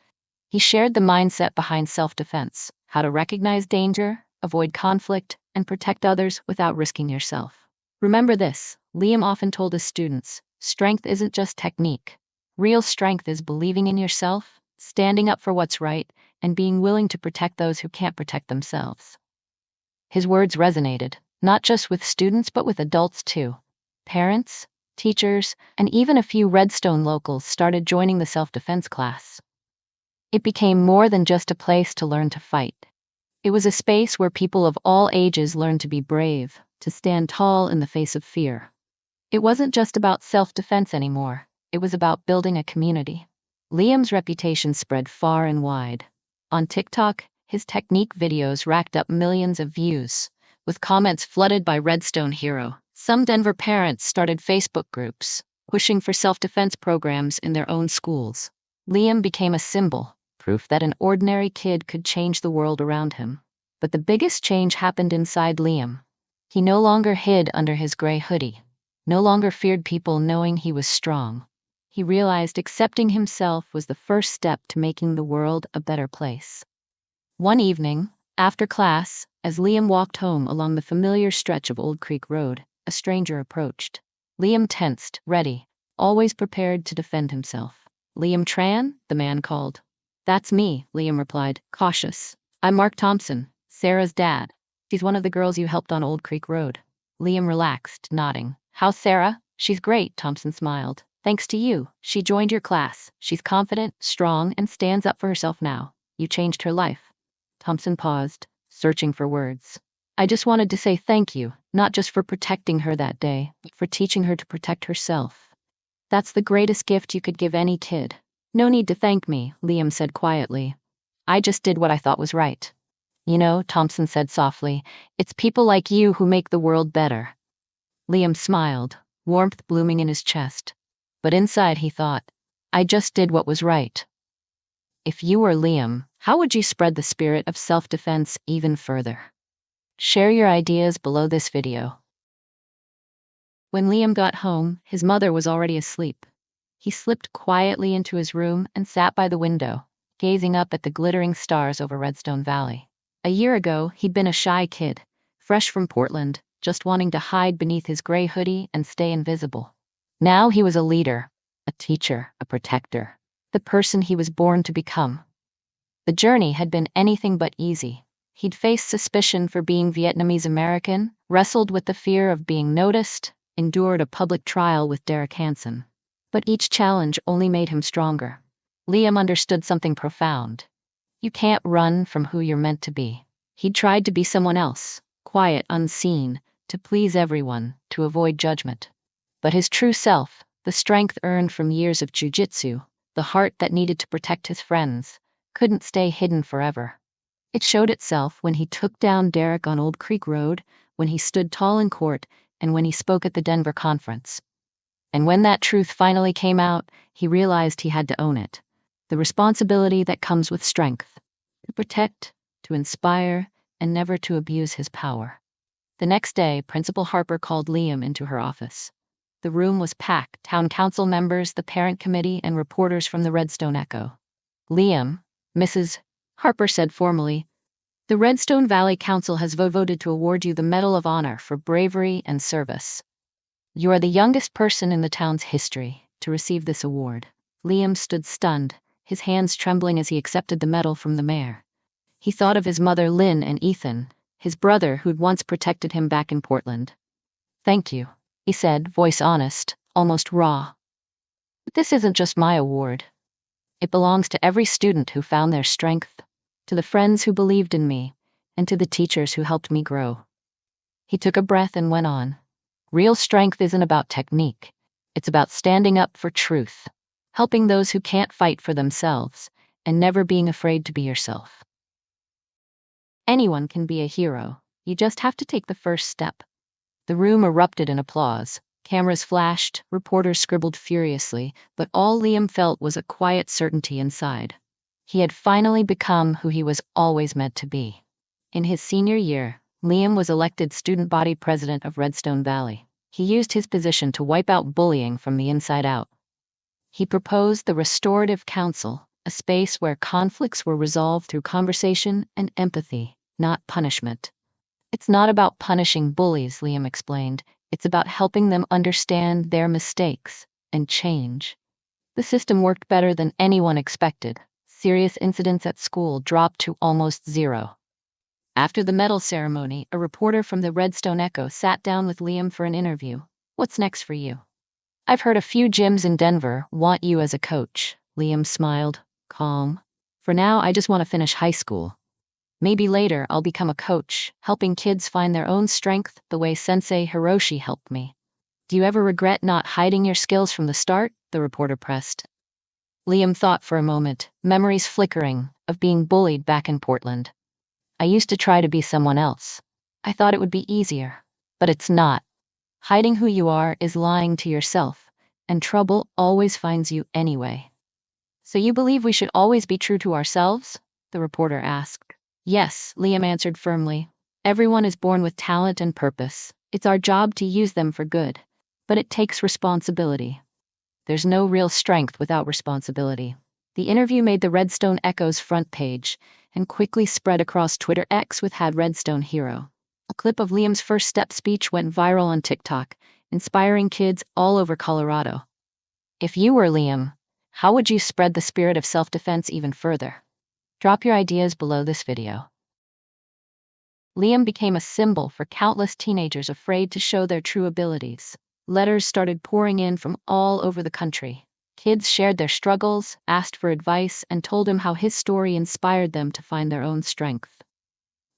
He shared the mindset behind self-defense, how to recognize danger, avoid conflict, and protect others without risking yourself. Remember this, Liam often told his students, strength isn't just technique. Real strength is believing in yourself, standing up for what's right, and being willing to protect those who can't protect themselves. His words resonated, not just with students but with adults too. Parents, teachers, and even a few Redstone locals started joining the self-defense class. It became more than just a place to learn to fight. It was a space where people of all ages learned to be brave, to stand tall in the face of fear. It wasn't just about self-defense anymore. It was about building a community. Liam's reputation spread far and wide. On TikTok, his technique videos racked up millions of views, with comments flooded by Redstone Hero. Some Denver parents started Facebook groups, pushing for self-defense programs in their own schools. Liam became a symbol, proof that an ordinary kid could change the world around him. But the biggest change happened inside Liam. He no longer hid under his gray hoodie, no longer feared people knowing he was strong. He realized accepting himself was the first step to making the world a better place. One evening, after class, as Liam walked home along the familiar stretch of Old Creek Road, a stranger approached. Liam tensed, ready, always prepared to defend himself. Liam Tran? The man called. That's me, Liam replied, cautious. I'm Mark Thompson, Sarah's dad. She's one of the girls you helped on Old Creek Road. Liam relaxed, nodding. How's Sarah? She's great, Thompson smiled. Thanks to you, she joined your class. She's confident, strong, and stands up for herself now. You changed her life. Thompson paused, searching for words. I just wanted to say thank you, not just for protecting her that day, but for teaching her to protect herself. That's the greatest gift you could give any kid. No need to thank me, Liam said quietly. I just did what I thought was right. You know, Thompson said softly, it's people like you who make the world better. Liam smiled, warmth blooming in his chest. But inside he thought, I just did what was right. If you were Liam, how would you spread the spirit of self-defense even further? Share your ideas below this video. When Liam got home, his mother was already asleep. He slipped quietly into his room and sat by the window, gazing up at the glittering stars over Redstone Valley. A year ago, he'd been a shy kid, fresh from Portland, just wanting to hide beneath his gray hoodie and stay invisible. Now he was a leader, a teacher, a protector, the person he was born to become. The journey had been anything but easy. He'd faced suspicion for being Vietnamese American, wrestled with the fear of being noticed, endured a public trial with Derek Hansen. But each challenge only made him stronger. Liam understood something profound. You can't run from who you're meant to be. He'd tried to be someone else, quiet, unseen, to please everyone, to avoid judgment. But his true self, the strength earned from years of jujitsu, the heart that needed to protect his friends, couldn't stay hidden forever. It showed itself when he took down Derek on Old Creek Road, when he stood tall in court, and when he spoke at the Denver conference. And when that truth finally came out, he realized he had to own it. The responsibility that comes with strength. To protect, to inspire, and never to abuse his power. The next day, Principal Harper called Liam into her office. The room was packed, town council members, the parent committee, and reporters from the Redstone Echo. Liam, Mrs. Harper said formally, the Redstone Valley Council has voted to award you the Medal of Honor for bravery and service. You are the youngest person in the town's history to receive this award. Liam stood stunned, his hands trembling as he accepted the medal from the mayor. He thought of his mother Lynn and Ethan, his brother who'd once protected him back in Portland. Thank you, he said, voice honest, almost raw. But this isn't just my award. It belongs to every student who found their strength, to the friends who believed in me, and to the teachers who helped me grow. He took a breath and went on. Real strength isn't about technique. It's about standing up for truth, helping those who can't fight for themselves, and never being afraid to be yourself. Anyone can be a hero. You just have to take the first step. The room erupted in applause. Cameras flashed, reporters scribbled furiously, but all Liam felt was a quiet certainty inside. He had finally become who he was always meant to be. In his senior year, Liam was elected student body president of Redstone Valley. He used his position to wipe out bullying from the inside out. He proposed the Restorative Council, a space where conflicts were resolved through conversation and empathy, not punishment. It's not about punishing bullies, Liam explained. It's about helping them understand their mistakes and change. The system worked better than anyone expected. Serious incidents at school dropped to almost zero. After the medal ceremony, a reporter from the Redstone Echo sat down with Liam for an interview. What's next for you? I've heard a few gyms in Denver want you as a coach. Liam smiled, calm. For now, I just want to finish high school. Maybe later I'll become a coach, helping kids find their own strength the way Sensei Hiroshi helped me. Do you ever regret not hiding your skills from the start? The reporter pressed. Liam thought for a moment, memories flickering, of being bullied back in Portland. I used to try to be someone else. I thought it would be easier, but it's not. Hiding who you are is lying to yourself, and trouble always finds you anyway. So you believe we should always be true to ourselves? The reporter asked. Yes, Liam answered firmly. Everyone is born with talent and purpose. It's our job to use them for good. But it takes responsibility. There's no real strength without responsibility. The interview made the Redstone Echo's front page and quickly spread across Twitter X with #RedstoneHero. A clip of Liam's first step speech went viral on TikTok, inspiring kids all over Colorado. If you were Liam, how would you spread the spirit of self-defense even further? Drop your ideas below this video. Liam became a symbol for countless teenagers afraid to show their true abilities. Letters started pouring in from all over the country. Kids shared their struggles, asked for advice, and told him how his story inspired them to find their own strength.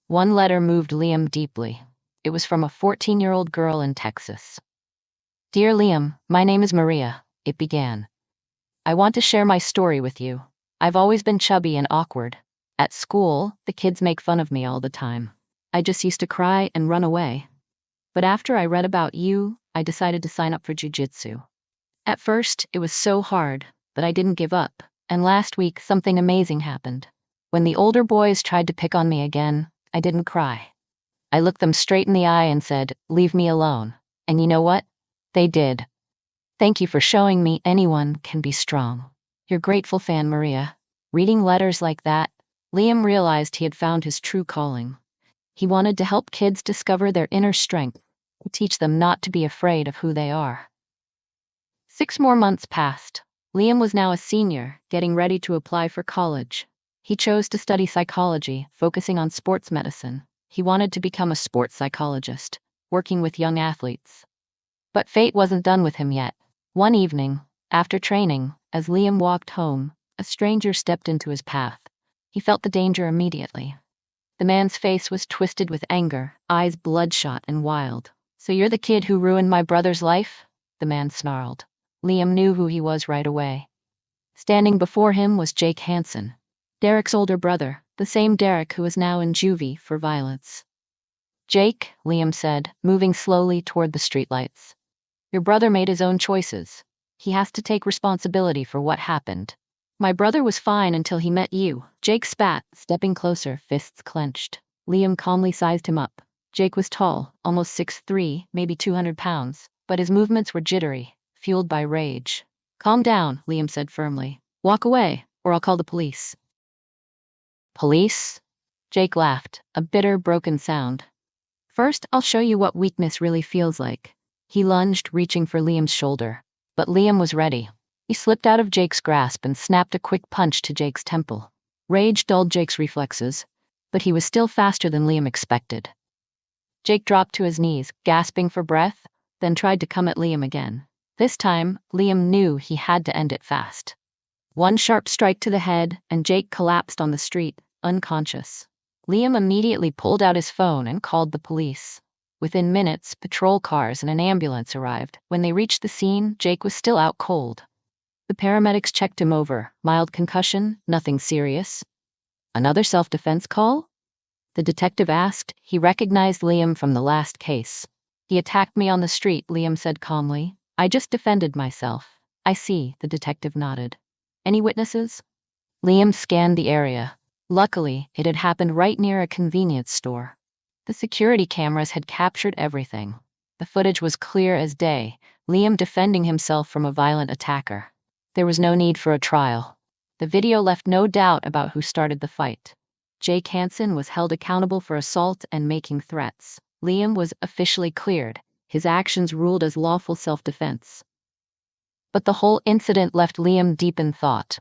One letter moved Liam deeply. It was from a 14-year-old girl in Texas. Dear Liam, my name is Maria, it began. I want to share my story with you. I've always been chubby and awkward. At school, the kids make fun of me all the time. I just used to cry and run away. But after I read about you, I decided to sign up for jiu-jitsu. At first, it was so hard, but I didn't give up. And last week, something amazing happened. When the older boys tried to pick on me again, I didn't cry. I looked them straight in the eye and said, "Leave me alone." And you know what? They did. Thank you for showing me anyone can be strong. Your grateful fan, Maria. Reading letters like that, Liam realized he had found his true calling. He wanted to help kids discover their inner strength, to teach them not to be afraid of who they are. 6 more months passed. Liam was now a senior, getting ready to apply for college. He chose to study psychology, focusing on sports medicine. He wanted to become a sports psychologist, working with young athletes. But fate wasn't done with him yet. One evening, after training, as Liam walked home, a stranger stepped into his path. He felt the danger immediately. The man's face was twisted with anger, eyes bloodshot and wild. So you're the kid who ruined my brother's life? The man snarled. Liam knew who he was right away. Standing before him was Jake Hansen, Derek's older brother, the same Derek who was now in juvie for violence. Jake, Liam said, moving slowly toward the streetlights. Your brother made his own choices. He has to take responsibility for what happened. My brother was fine until he met you. Jake spat, stepping closer, fists clenched. Liam calmly sized him up. Jake was tall, almost 6'3", maybe 200 pounds, but his movements were jittery, fueled by rage. Calm down, Liam said firmly. Walk away, or I'll call the police. Police? Jake laughed, a bitter, broken sound. First, I'll show you what weakness really feels like. He lunged, reaching for Liam's shoulder. But Liam was ready. He slipped out of Jake's grasp and snapped a quick punch to Jake's temple. Rage dulled Jake's reflexes, but he was still faster than Liam expected. Jake dropped to his knees, gasping for breath, then tried to come at Liam again. This time, Liam knew he had to end it fast. One sharp strike to the head, and Jake collapsed on the street, unconscious. Liam immediately pulled out his phone and called the police. Within minutes, patrol cars and an ambulance arrived. When they reached the scene, Jake was still out cold. The paramedics checked him over. Mild concussion, nothing serious. Another self-defense call? The detective asked. He recognized Liam from the last case. He attacked me on the street, Liam said calmly. I just defended myself. I see, the detective nodded. Any witnesses? Liam scanned the area. Luckily, it had happened right near a convenience store. The security cameras had captured everything. The footage was clear as day, Liam defending himself from a violent attacker. There was no need for a trial. The video left no doubt about who started the fight. Jake Hansen was held accountable for assault and making threats. Liam was officially cleared, his actions ruled as lawful self-defense. But the whole incident left Liam deep in thought.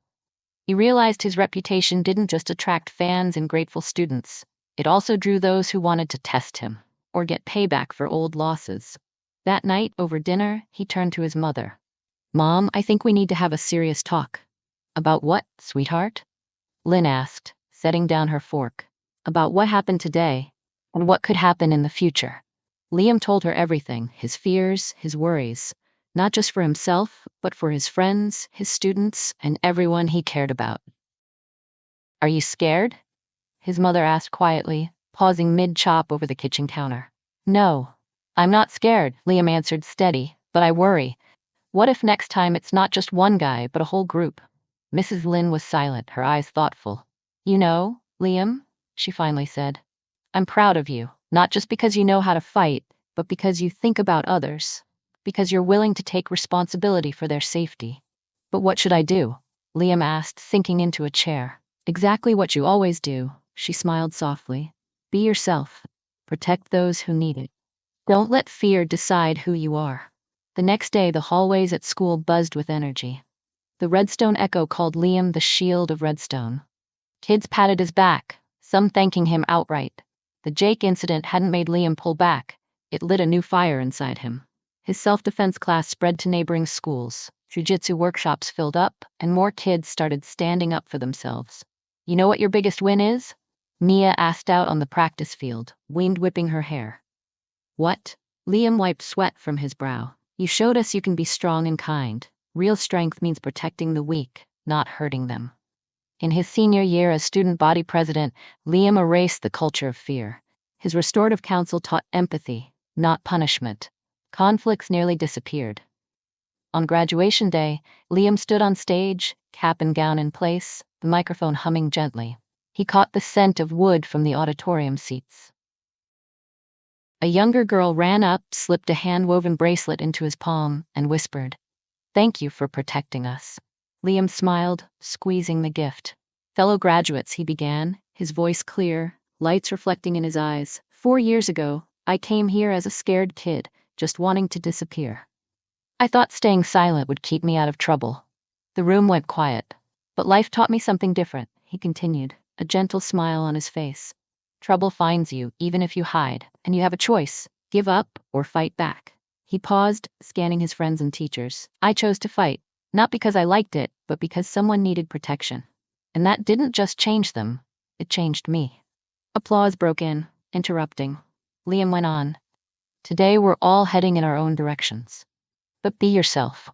He realized his reputation didn't just attract fans and grateful students. It also drew those who wanted to test him, or get payback for old losses. That night, over dinner, he turned to his mother. Mom, I think we need to have a serious talk. About what, sweetheart? Lynn asked, setting down her fork. About what happened today, and what could happen in the future. Liam told her everything, his fears, his worries. Not just for himself, but for his friends, his students, and everyone he cared about. Are you scared? His mother asked quietly, pausing mid-chop over the kitchen counter. No, I'm not scared, Liam answered steady, but I worry. What if next time it's not just one guy, but a whole group? Mrs. Lynn was silent, her eyes thoughtful. You know, Liam, she finally said, I'm proud of you, not just because you know how to fight, but because you think about others. Because you're willing to take responsibility for their safety. But what should I do? Liam asked, sinking into a chair. Exactly what you always do, she smiled softly. Be yourself. Protect those who need it. Don't let fear decide who you are. The next day, the hallways at school buzzed with energy. The Redstone echo called Liam the Shield of Redstone. Kids patted his back, some thanking him outright. The Jake incident hadn't made Liam pull back. It lit a new fire inside him. His self-defense class spread to neighboring schools. Jiu-jitsu workshops filled up, and more kids started standing up for themselves. You know what your biggest win is? Mia asked out on the practice field, wind whipping her hair. What? Liam wiped sweat from his brow. You showed us you can be strong and kind. Real strength means protecting the weak, not hurting them. In his senior year as student body president, Liam erased the culture of fear. His restorative council taught empathy, not punishment. Conflicts nearly disappeared. On graduation day, Liam stood on stage, cap and gown in place, the microphone humming gently. He caught the scent of wood from the auditorium seats. A younger girl ran up, slipped a hand-woven bracelet into his palm, and whispered, "Thank you for protecting us." Liam smiled, squeezing the gift. "Fellow graduates," he began, his voice clear, lights reflecting in his eyes. 4 years ago, I came here as a scared kid, just wanting to disappear. I thought staying silent would keep me out of trouble. The room went quiet. But life taught me something different, he continued, a gentle smile on his face. Trouble finds you, even if you hide, and you have a choice, give up or fight back. He paused, scanning his friends and teachers. I chose to fight, not because I liked it, but because someone needed protection. And that didn't just change them, it changed me. Applause broke in, interrupting. Liam went on. Today we're all heading in our own directions. But be yourself.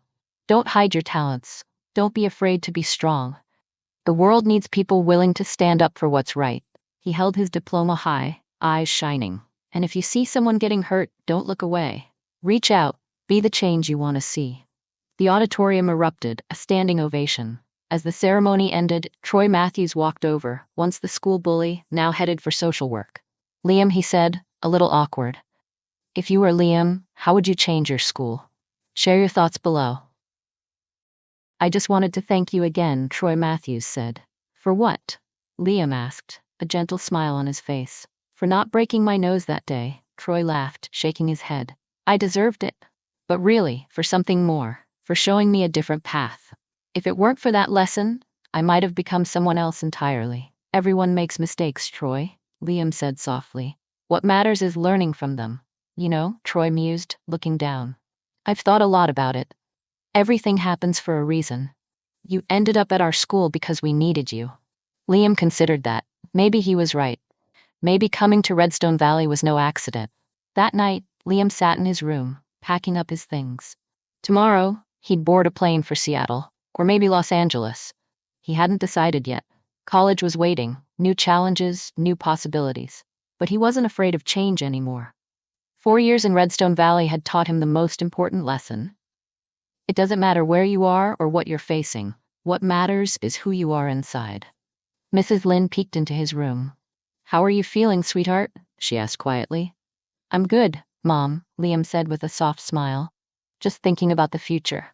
Don't hide your talents. Don't be afraid to be strong. The world needs people willing to stand up for what's right. He held his diploma high, eyes shining. And if you see someone getting hurt, don't look away. Reach out. Be the change you want to see. The auditorium erupted, a standing ovation. As the ceremony ended, Troy Matthews walked over, once the school bully, now headed for social work. Liam, he said, a little awkward. If you were Liam, how would you change your school? Share your thoughts below. I just wanted to thank you again, Troy Matthews said. For what? Liam asked, a gentle smile on his face. For not breaking my nose that day, Troy laughed, shaking his head. I deserved it. But really, for something more, for showing me a different path. If it weren't for that lesson, I might have become someone else entirely. Everyone makes mistakes, Troy, Liam said softly. What matters is learning from them. You know, Troy mused, looking down. I've thought a lot about it. Everything happens for a reason. You ended up at our school because we needed you. Liam considered that. Maybe he was right. Maybe coming to Redstone Valley was no accident. That night, Liam sat in his room, packing up his things. Tomorrow, he'd board a plane for Seattle, or maybe Los Angeles. He hadn't decided yet. College was waiting, new challenges, new possibilities. But he wasn't afraid of change anymore. 4 years in Redstone Valley had taught him the most important lesson. It doesn't matter where you are or what you're facing. What matters is who you are inside. Mrs. Lynn peeked into his room. How are you feeling, sweetheart? She asked quietly. I'm good, Mom, Liam said with a soft smile. Just thinking about the future.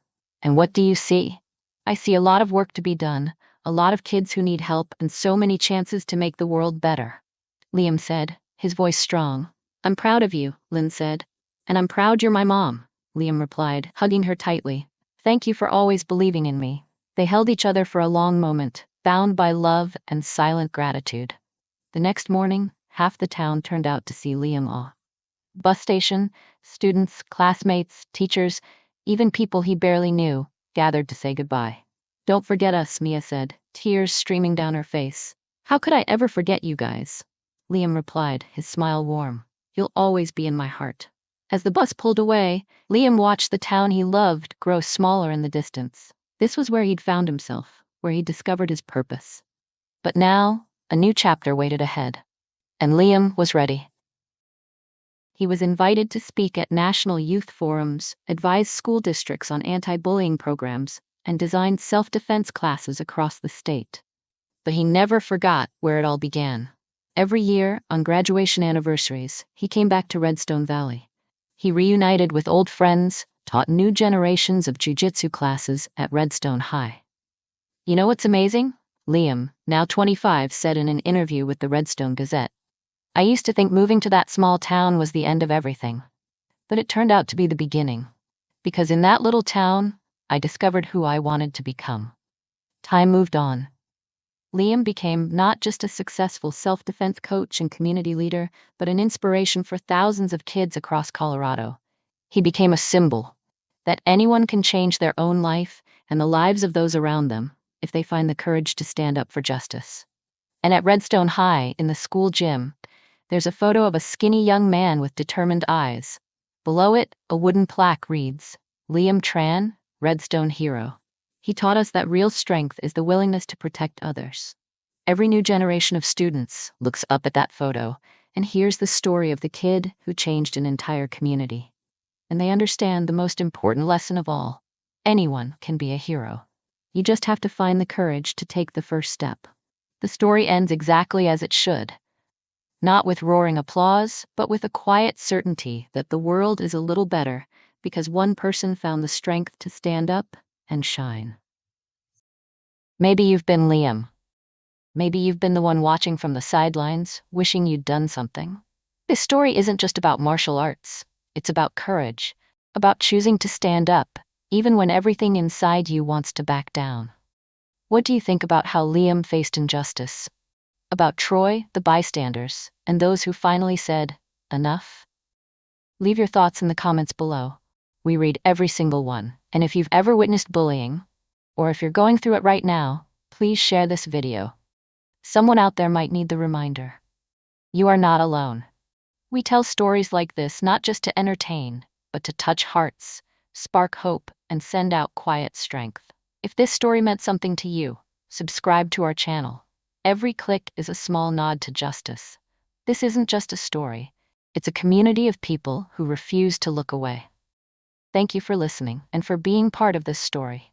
And what do you see? I see a lot of work to be done, a lot of kids who need help, and so many chances to make the world better. Liam said, his voice strong. I'm proud of you, Lynn said. And I'm proud you're my mom, Liam replied, hugging her tightly. Thank you for always believing in me. They held each other for a long moment, bound by love and silent gratitude. The next morning, half the town turned out to see Liam off. Bus station, students, classmates, teachers, even people he barely knew, gathered to say goodbye. Don't forget us, Mia said, tears streaming down her face. How could I ever forget you guys? Liam replied, his smile warm. You'll always be in my heart. As the bus pulled away, Liam watched the town he loved grow smaller in the distance. This was where he'd found himself, where he'd discovered his purpose. But now, a new chapter waited ahead. And Liam was ready. He was invited to speak at national youth forums, advise school districts on anti-bullying programs, and design self-defense classes across the state. But he never forgot where it all began. Every year, on graduation anniversaries, he came back to Redstone Valley. He reunited with old friends, taught new generations of jiu-jitsu classes at Redstone High. You know what's amazing? Liam, now 25, said in an interview with the Redstone Gazette. I used to think moving to that small town was the end of everything. But it turned out to be the beginning. Because in that little town, I discovered who I wanted to become. Time moved on. Liam became not just a successful self-defense coach and community leader, but an inspiration for thousands of kids across Colorado. He became a symbol that anyone can change their own life and the lives of those around them if they find the courage to stand up for justice. And at Redstone High, in the school gym, there's a photo of a skinny young man with determined eyes. Below it, a wooden plaque reads, Liam Tran, Redstone Hero. He taught us that real strength is the willingness to protect others. Every new generation of students looks up at that photo and hears the story of the kid who changed an entire community. And they understand the most important lesson of all. Anyone can be a hero. You just have to find the courage to take the first step. The story ends exactly as it should. Not with roaring applause, but with a quiet certainty that the world is a little better because one person found the strength to stand up and shine. Maybe you've been Liam. Maybe you've been the one watching from the sidelines, wishing you'd done something. This story isn't just about martial arts. It's about courage, about choosing to stand up, even when everything inside you wants to back down. What do you think about how Liam faced injustice? About Troy, the bystanders, and those who finally said, enough? Leave your thoughts in the comments below. We read every single one, and if you've ever witnessed bullying, or if you're going through it right now, please share this video. Someone out there might need the reminder. You are not alone. We tell stories like this not just to entertain, but to touch hearts, spark hope, and send out quiet strength. If this story meant something to you, subscribe to our channel. Every click is a small nod to justice. This isn't just a story, it's a community of people who refuse to look away. Thank you for listening and for being part of this story.